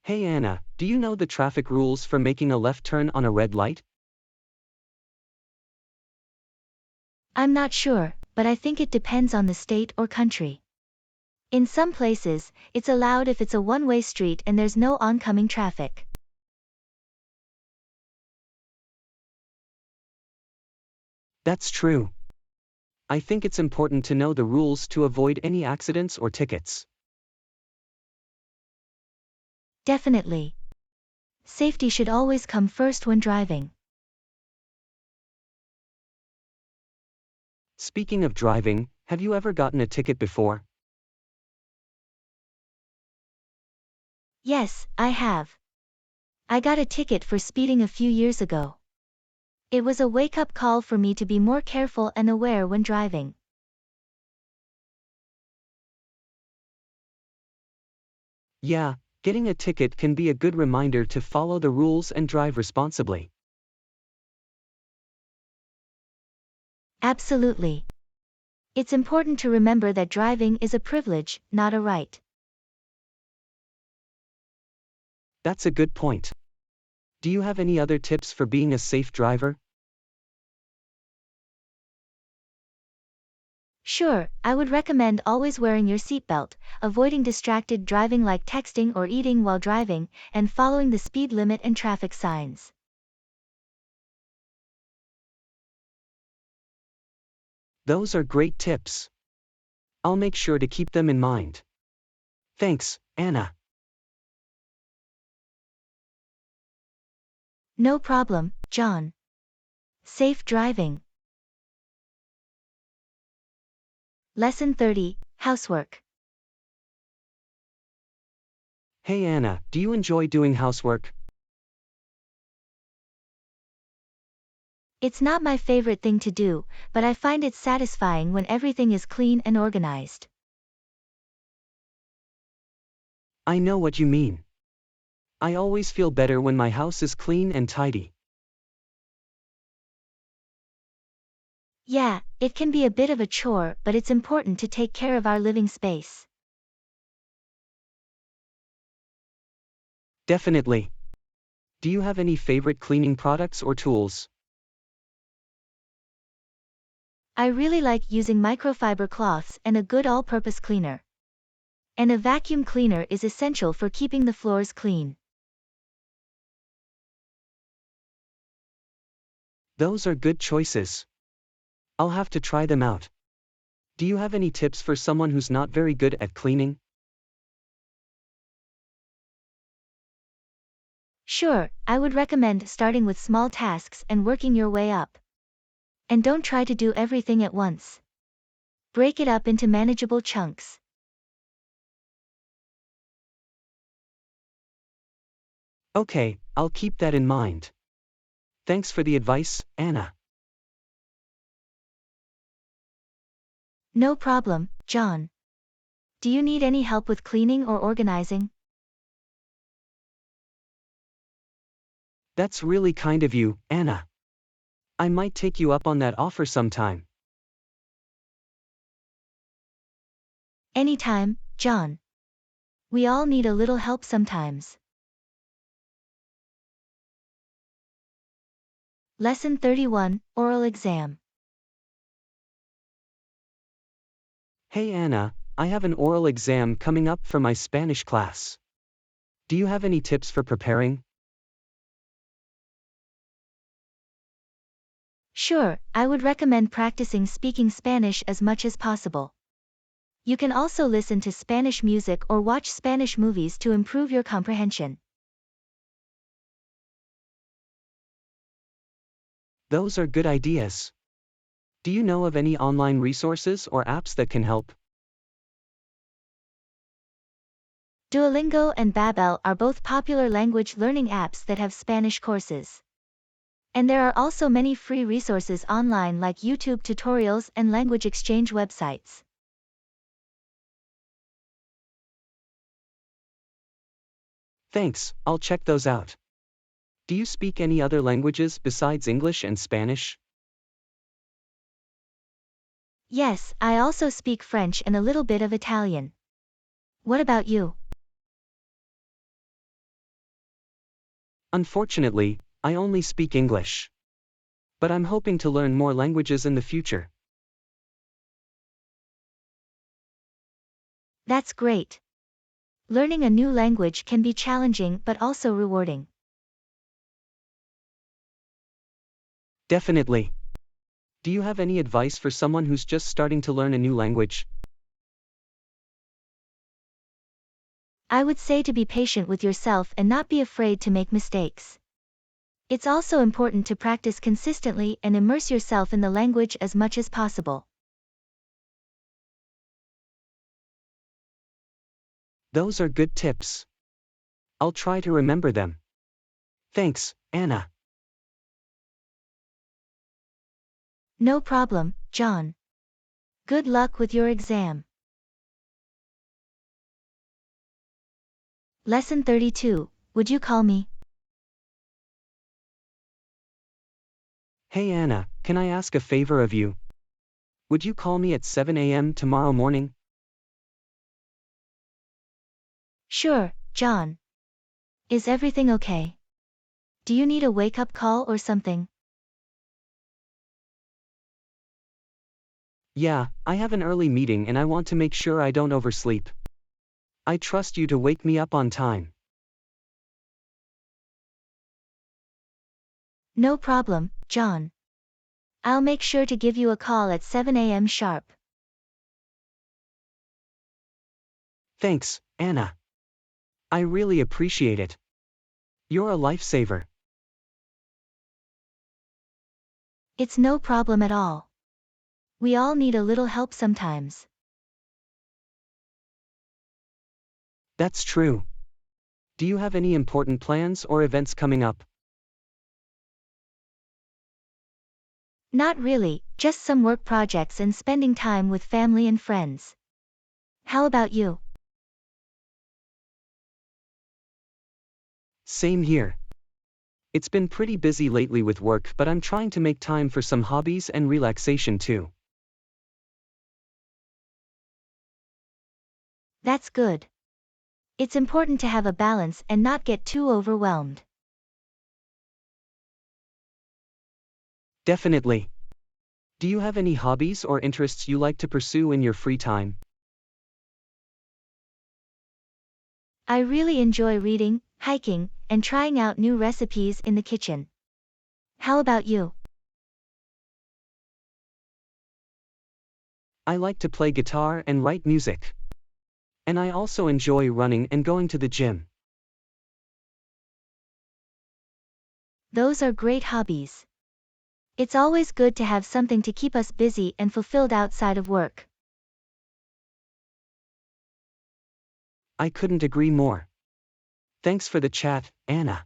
Hey Anna, do you know the traffic rules for making a left turn on a red light? I'm not sure, but I think it depends on the state or country. In some places, it's allowed if it's a one-way street and there's no oncoming traffic. That's true. I think it's important to know the rules to avoid any accidents or tickets. Definitely. Safety should always come first when driving. Speaking of driving, have you ever gotten a ticket before? Yes, I have. I got a ticket for speeding a few years ago. It was a wake-up call for me to be more careful and aware when driving. Yeah, getting a ticket can be a good reminder to follow the rules and drive responsibly. Absolutely. It's important to remember that driving is a privilege, not a right. That's a good point. Do you have any other tips for being a safe driver? Sure, I would recommend always wearing your seatbelt, avoiding distracted driving like texting or eating while driving, and following the speed limit and traffic signs. Those are great tips. I'll make sure to keep them in mind. Thanks, Anna. No problem, John. Safe driving. Lesson 30, Housework. Hey Anna, do you enjoy doing housework? It's not my favorite thing to do, but I find it satisfying when everything is clean and organized. I know what you mean. I always feel better when my house is clean and tidy. Yeah, it can be a bit of a chore, but it's important to take care of our living space. Definitely. Do you have any favorite cleaning products or tools? I really like using microfiber cloths and a good all-purpose cleaner. And a vacuum cleaner is essential for keeping the floors clean. Those are good choices. I'll have to try them out. Do you have any tips for someone who's not very good at cleaning? Sure, I would recommend starting with small tasks and working your way up. And don't try to do everything at once. Break it up into manageable chunks. Okay, I'll keep that in mind. Thanks for the advice, Anna. No problem, John. Do you need any help with cleaning or organizing? That's really kind of you, Anna. I might take you up on that offer sometime. Anytime, John. We all need a little help sometimes. Lesson 31, Oral Exam. Hey Anna, I have an oral exam coming up for my Spanish class. Do you have any tips for preparing? Sure, I would recommend practicing speaking Spanish as much as possible. You can also listen to Spanish music or watch Spanish movies to improve your comprehension. Those are good ideas. Do you know of any online resources or apps that can help? Duolingo and Babbel are both popular language learning apps that have Spanish courses. And there are also many free resources online like YouTube tutorials and language exchange websites. Thanks, I'll check those out. Do you speak any other languages besides English and Spanish? Yes, I also speak French and a little bit of Italian. What about you? Unfortunately, I only speak English. But I'm hoping to learn more languages in the future. That's great. Learning a new language can be challenging but also rewarding. Definitely. Do you have any advice for someone who's just starting to learn a new language? I would say to be patient with yourself and not be afraid to make mistakes. It's also important to practice consistently and immerse yourself in the language as much as possible. Those are good tips. I'll try to remember them. Thanks, Anna. No problem, John. Good luck with your exam. Lesson 32. Would you call me? Hey Anna, can I ask a favor of you? Would you call me at 7 a.m. tomorrow morning? Sure, John. Is everything okay? Do you need a wake-up call or something? Yeah, I have an early meeting and I want to make sure I don't oversleep. I trust you to wake me up on time. No problem, John. I'll make sure to give you a call at 7 a.m. sharp. Thanks, Anna. I really appreciate it. You're a lifesaver. It's no problem at all. We all need a little help sometimes. That's true. Do you have any important plans or events coming up? Not really, just some work projects and spending time with family and friends. How about you? Same here. It's been pretty busy lately with work, but I'm trying to make time for some hobbies and relaxation too. That's good. It's important to have a balance and not get too overwhelmed. Definitely. Do you have any hobbies or interests you like to pursue in your free time? I really enjoy reading, hiking, and trying out new recipes in the kitchen. How about you? I like to play guitar and write music. And I also enjoy running and going to the gym. Those are great hobbies. It's always good to have something to keep us busy and fulfilled outside of work. I couldn't agree more. Thanks for the chat, Anna.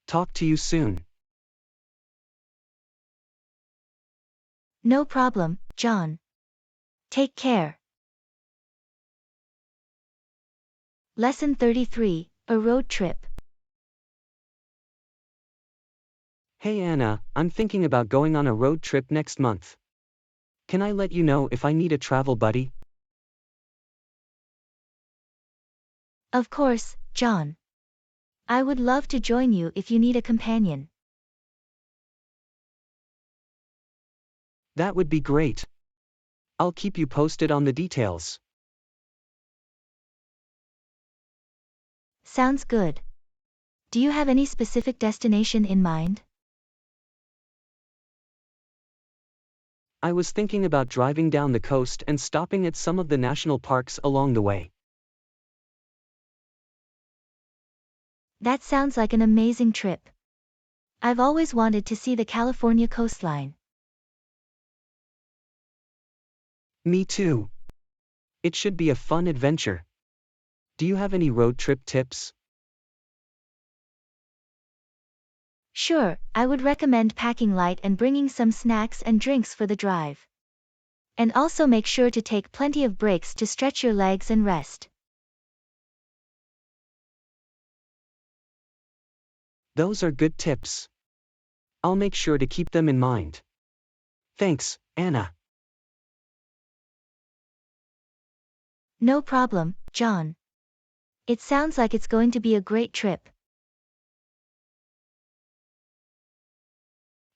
Talk to you soon. No problem, John. Take care. Lesson 33, a road trip. Hey Anna, I'm thinking about going on a road trip next month. Can I let you know if I need a travel buddy? Of course, John. I would love to join you if you need a companion. That would be great. I'll keep you posted on the details. Sounds good. Do you have any specific destination in mind? I was thinking about driving down the coast and stopping at some of the national parks along the way. That sounds like an amazing trip. I've always wanted to see the California coastline. Me too. It should be a fun adventure. Do you have any road trip tips? Sure, I would recommend packing light and bringing some snacks and drinks for the drive. And also make sure to take plenty of breaks to stretch your legs and rest. Those are good tips. I'll make sure to keep them in mind. Thanks, Anna. No problem, John. It sounds like it's going to be a great trip.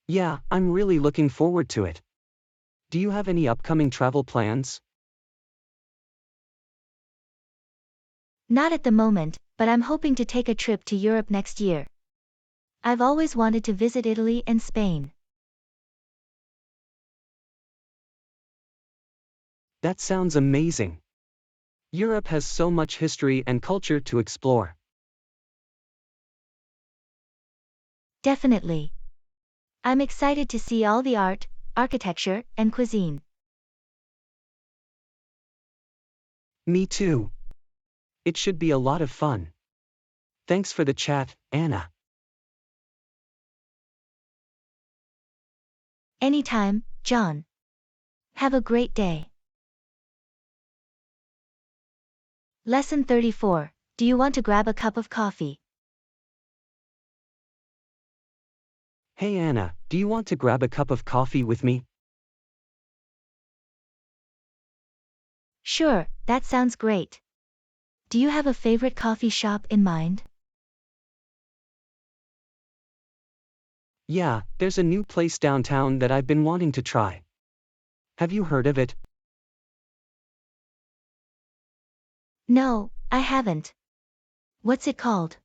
Yeah, I'm really looking forward to it. Do you have any upcoming travel plans? Not at the moment, but I'm hoping to take a trip to Europe next year. I've always wanted to visit Italy and Spain. That sounds amazing. Europe has so much history and culture to explore. Definitely. I'm excited to see all the art, architecture, and cuisine. Me too. It should be a lot of fun. Thanks for the chat, Anna. Anytime, John. Have a great day. Lesson 34. Do you want to grab a cup of coffee? Hey Anna, do you want to grab a cup of coffee with me? Sure, that sounds great. Do you have a favorite coffee shop in mind? Yeah, there's a new place downtown that I've been wanting to try. Have you heard of it? No, I haven't. What's it called?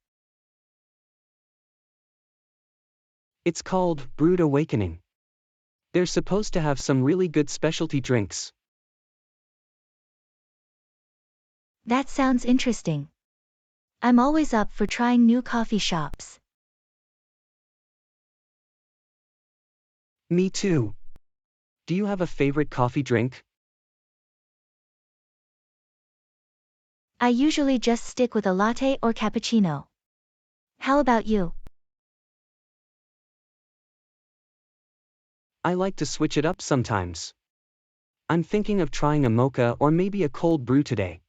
It's called Brewed Awakening. They're supposed to have some really good specialty drinks. That sounds interesting. I'm always up for trying new coffee shops. Me too. Do you have a favorite coffee drink? I usually just stick with a latte or cappuccino. How about you? I like to switch it up sometimes. I'm thinking of trying a mocha or maybe a cold brew today.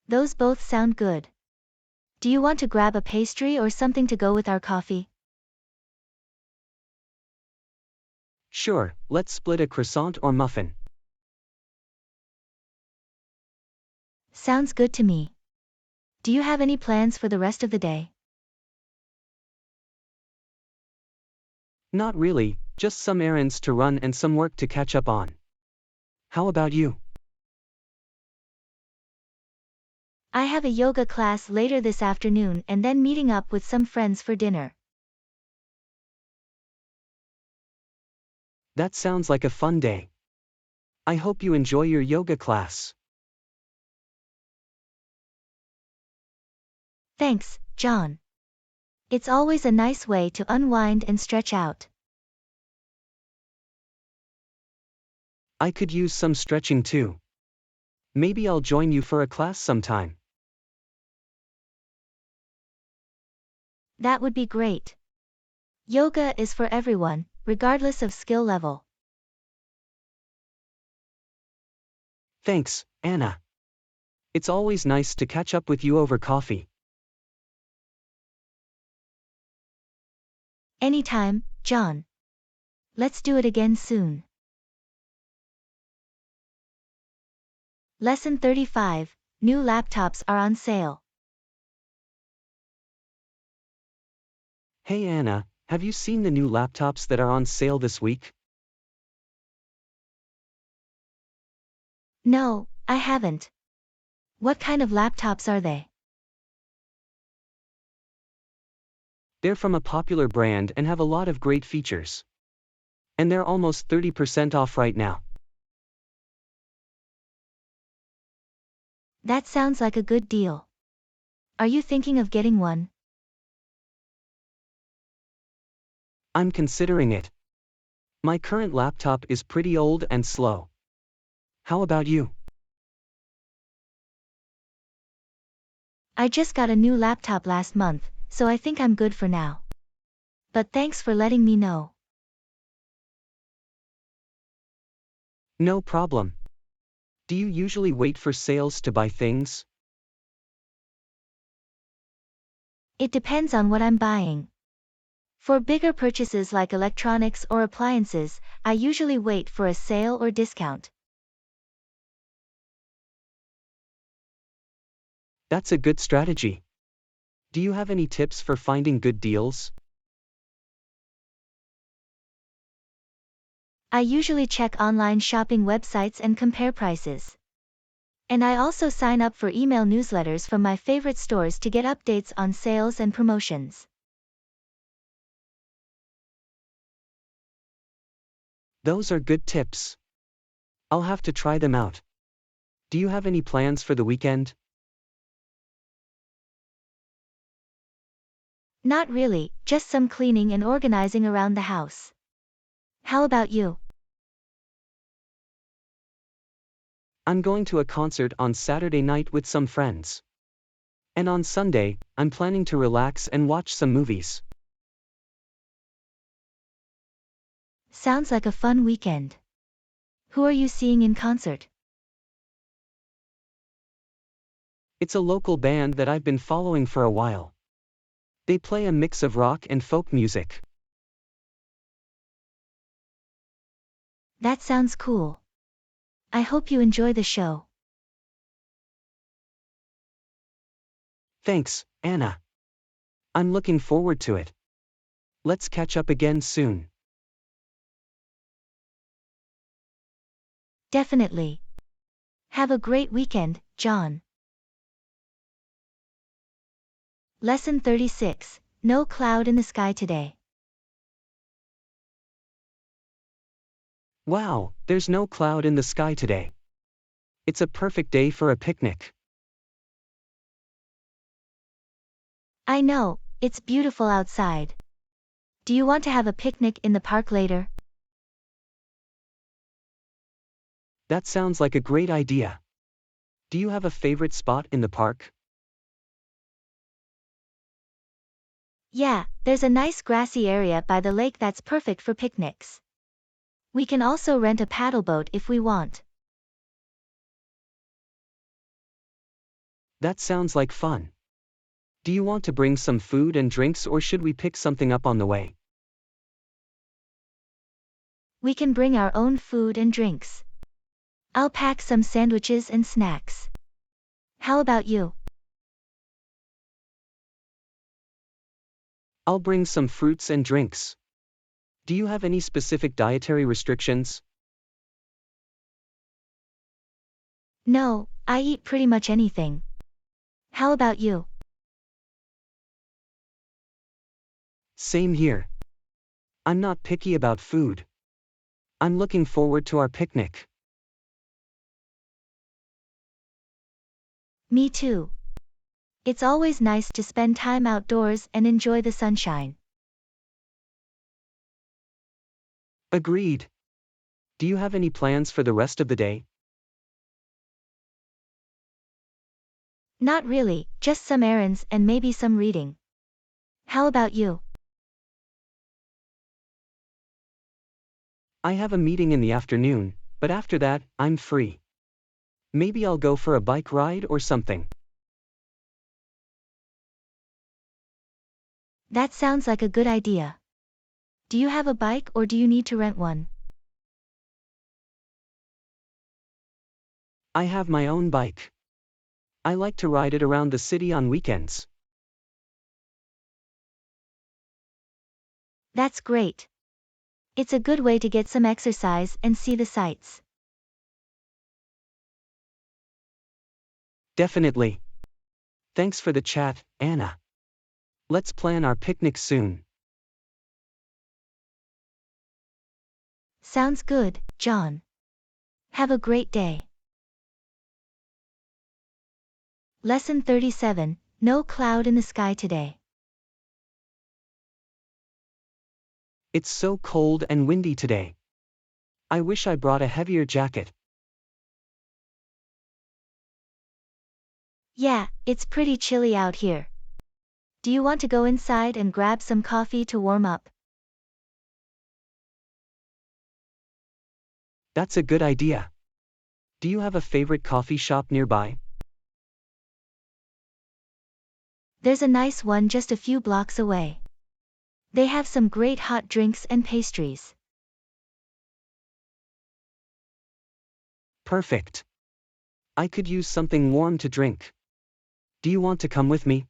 Those both sound good. Do you want to grab a pastry or something to go with our coffee? Sure, let's split a croissant or muffin. Sounds good to me. Do you have any plans for the rest of the day? Not really, just some errands to run and some work to catch up on. How about you? I have a yoga class later this afternoon and then meeting up with some friends for dinner. That sounds like a fun day. I hope you enjoy your yoga class. Thanks, John. It's always a nice way to unwind and stretch out. I could use some stretching too. Maybe I'll join you for a class sometime. That would be great. Yoga is for everyone, regardless of skill level. Thanks, Anna. It's always nice to catch up with you over coffee. Anytime, John. Let's do it again soon. Lesson 35. New laptops are on sale. Hey Anna, have you seen the new laptops that are on sale this week? No, I haven't. What kind of laptops are they? They're from a popular brand and have a lot of great features. And they're almost 30% off right now. That sounds like a good deal. Are you thinking of getting one? I'm considering it. My current laptop is pretty old and slow. How about you? I just got a new laptop last month, so I think I'm good for now. But thanks for letting me know. No problem. Do you usually wait for sales to buy things? It depends on what I'm buying. For bigger purchases like electronics or appliances, I usually wait for a sale or discount. That's a good strategy. Do you have any tips for finding good deals? I usually check online shopping websites and compare prices. And I also sign up for email newsletters from my favorite stores to get updates on sales and promotions. Those are good tips. I'll have to try them out. Do you have any plans for the weekend? Not really, just some cleaning and organizing around the house. How about you? I'm going to a concert on Saturday night with some friends. And on Sunday, I'm planning to relax and watch some movies. Sounds like a fun weekend. Who are you seeing in concert? It's a local band that I've been following for a while. They play a mix of rock and folk music. That sounds cool. I hope you enjoy the show. Thanks, Anna. I'm looking forward to it. Let's catch up again soon. Definitely. Have a great weekend, John. Lesson 36. No cloud in the sky today. Wow, there's no cloud in the sky today. It's a perfect day for a picnic. I know, it's beautiful outside. Do you want to have a picnic in the park later? That sounds like a great idea. Do you have a favorite spot in the park? Yeah, there's a nice grassy area by the lake that's perfect for picnics. We can also rent a paddle boat if we want. That sounds like fun. Do you want to bring some food and drinks or should we pick something up on the way? We can bring our own food and drinks. I'll pack some sandwiches and snacks. How about you? I'll bring some fruits and drinks. Do you have any specific dietary restrictions? No, I eat pretty much anything. How about you? Same here. I'm not picky about food. I'm looking forward to our picnic. Me too. It's always nice to spend time outdoors and enjoy the sunshine. Agreed. Do you have any plans for the rest of the day? Not really, just some errands and maybe some reading. How about you? I have a meeting in the afternoon, but after that, I'm free. Maybe I'll go for a bike ride or something. That sounds like a good idea. Do you have a bike or do you need to rent one? I have my own bike. I like to ride it around the city on weekends. That's great. It's a good way to get some exercise and see the sights. Definitely. Thanks for the chat, Anna. Let's plan our picnic soon. Sounds good, John. Have a great day. Lesson 37. No cloud in the sky today. It's so cold and windy today. I wish I brought a heavier jacket. Yeah, it's pretty chilly out here. Do you want to go inside and grab some coffee to warm up? That's a good idea. Do you have a favorite coffee shop nearby? There's a nice one just a few blocks away. They have some great hot drinks and pastries. Perfect. I could use something warm to drink. Do you want to come with me?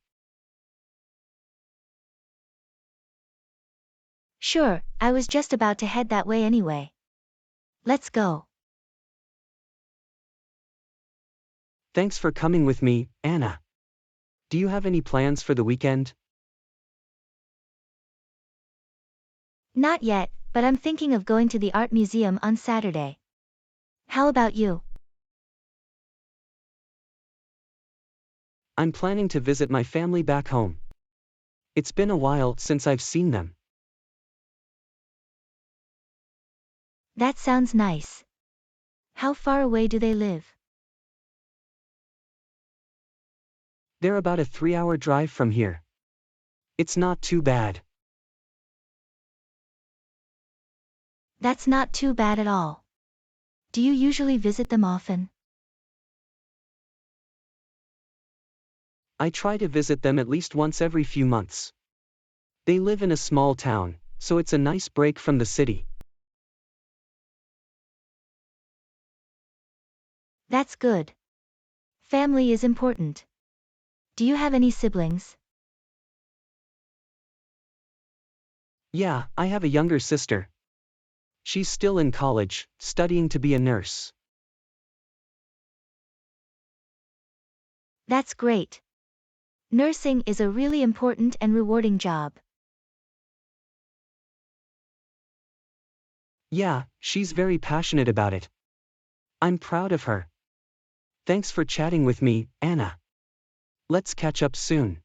Sure, I was just about to head that way anyway. Let's go. Thanks for coming with me, Anna. Do you have any plans for the weekend? Not yet, but I'm thinking of going to the art museum on Saturday. How about you? I'm planning to visit my family back home. It's been a while since I've seen them. That sounds nice. How far away do they live? They're about a 3-hour drive from here. It's not too bad. That's not too bad at all. Do you usually visit them often? I try to visit them at least once every few months. They live in a small town, so it's a nice break from the city. That's good. Family is important. Do you have any siblings? Yeah, I have a younger sister. She's still in college, studying to be a nurse. That's great. Nursing is a really important and rewarding job. Yeah, she's very passionate about it. I'm proud of her. Thanks for chatting with me, Anna. Let's catch up soon.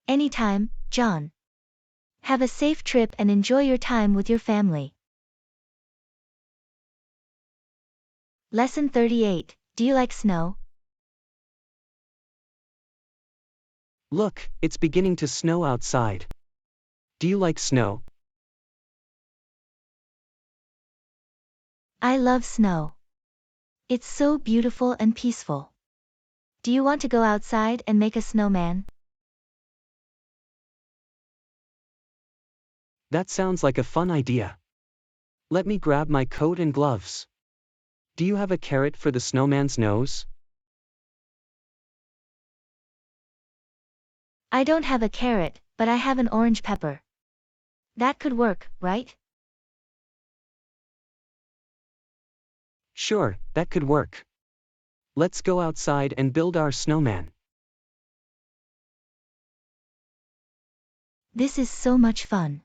Anytime, John. Have a safe trip and enjoy your time with your family. Lesson 38. Do you like snow? Look, it's beginning to snow outside. Do you like snow? I love snow. It's so beautiful and peaceful. Do you want to go outside and make a snowman? That sounds like a fun idea. Let me grab my coat and gloves. Do you have a carrot for the snowman's nose? I don't have a carrot, but I have an orange pepper. That could work, right? Sure, that could work. Let's go outside and build our snowman. This is so much fun.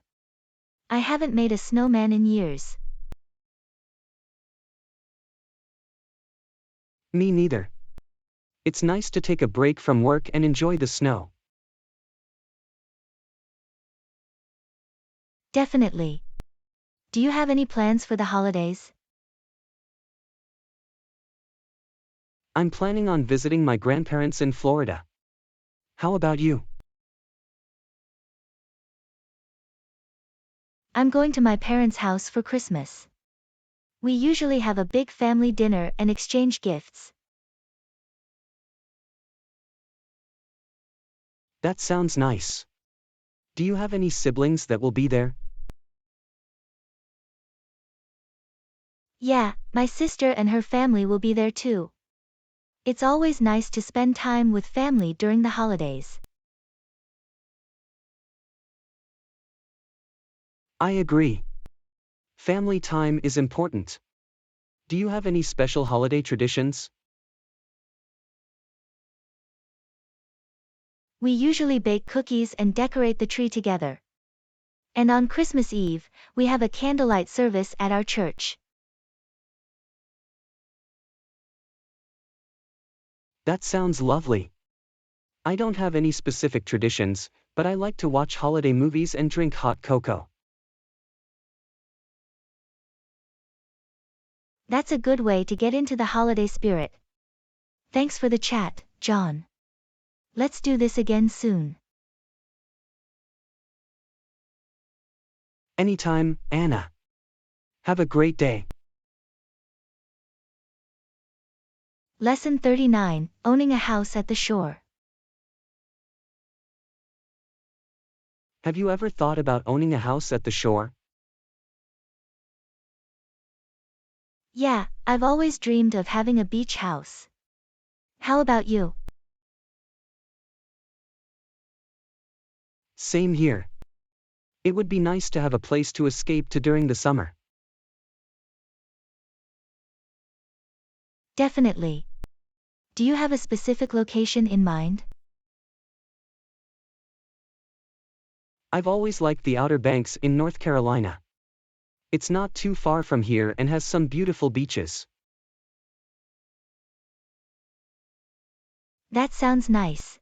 I haven't made a snowman in years. Me neither. It's nice to take a break from work and enjoy the snow. Definitely. Do you have any plans for the holidays? I'm planning on visiting my grandparents in Florida. How about you? I'm going to my parents' house for Christmas. We usually have a big family dinner and exchange gifts. That sounds nice. Do you have any siblings that will be there? Yeah, my sister and her family will be there too. It's always nice to spend time with family during the holidays. I agree. Family time is important. Do you have any special holiday traditions? We usually bake cookies and decorate the tree together. And on Christmas Eve, we have a candlelight service at our church. That sounds lovely. I don't have any specific traditions, but I like to watch holiday movies and drink hot cocoa. That's a good way to get into the holiday spirit. Thanks for the chat, John. Let's do this again soon. Anytime, Anna. Have a great day. Lesson 39. Owning a house at the shore. Have you ever thought about owning a house at the shore? Yeah, I've always dreamed of having a beach house. How about you? Same here. It would be nice to have a place to escape to during the summer. Definitely. Do you have a specific location in mind? I've always liked the Outer Banks in North Carolina. It's not too far from here and has some beautiful beaches. That sounds nice.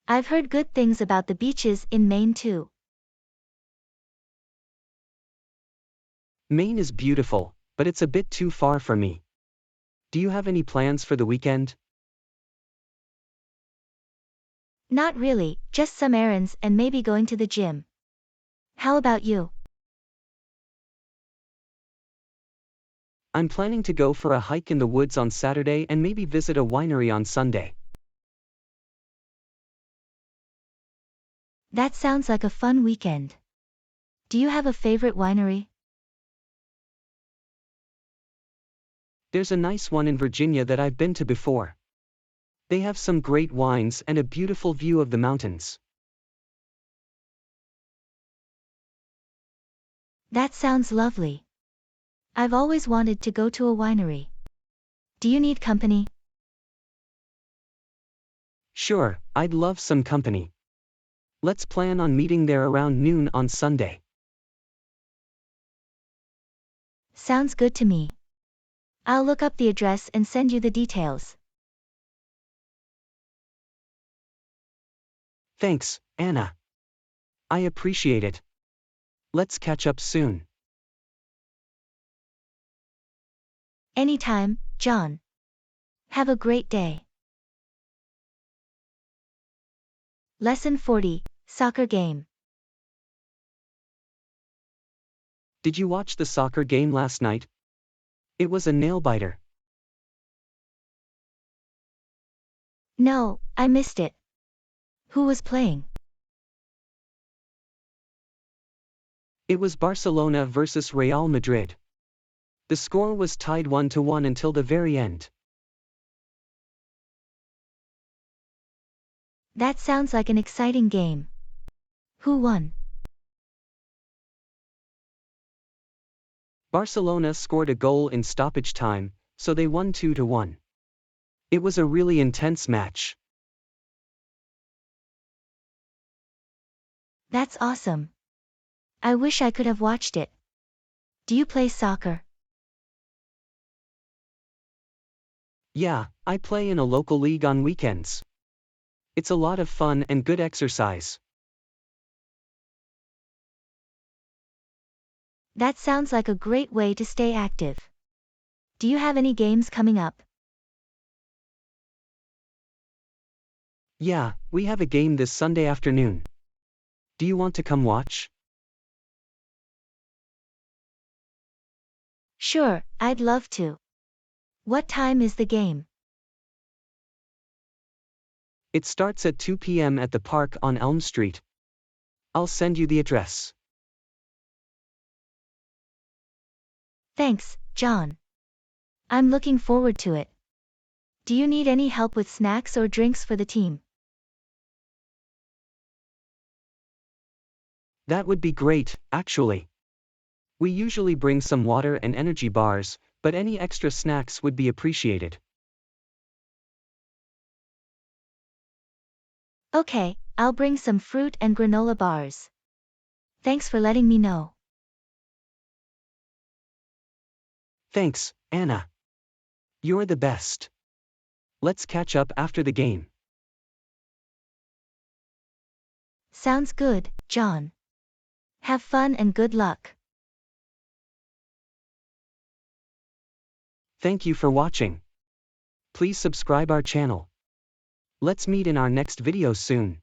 I've heard good things about the beaches in Maine too. Maine is beautiful, but it's a bit too far for me. Do you have any plans for the weekend? Not really, just some errands and maybe going to the gym. How about you? I'm planning to go for a hike in the woods on Saturday and maybe visit a winery on Sunday. That sounds like a fun weekend. Do you have a favorite winery? There's a nice one in Virginia that I've been to before. They have some great wines and a beautiful view of the mountains. That sounds lovely. I've always wanted to go to a winery. Do you need company? Sure, I'd love some company. Let's plan on meeting there around noon on Sunday. Sounds good to me. I'll look up the address and send you the details. Thanks, Anna. I appreciate it. Let's catch up soon. Anytime, John. Have a great day. Lesson 40, Soccer Game. Did you watch the soccer game last night? It was a nail-biter. No, I missed it. Who was playing? It was Barcelona versus Real Madrid. The score was tied 1-1 until the very end. That sounds like an exciting game. Who won? Barcelona scored a goal in stoppage time, so they won 2-1. It was a really intense match. That's awesome. I wish I could have watched it. Do you play soccer? Yeah, I play in a local league on weekends. It's a lot of fun and good exercise. That sounds like a great way to stay active. Do you have any games coming up? Yeah, we have a game this Sunday afternoon. Do you want to come watch? Sure, I'd love to. What time is the game? It starts at 2 p.m. at the park on Elm Street. I'll send you the address. Thanks, John. I'm looking forward to it. Do you need any help with snacks or drinks for the team? That would be great, actually. We usually bring some water and energy bars, but any extra snacks would be appreciated. Okay, I'll bring some fruit and granola bars. Thanks for letting me know. Thanks, Anna. You're the best. Let's catch up after the game. Sounds good, John. Have fun and good luck. Thank you for watching. Please subscribe our channel. Let's meet in our next video soon.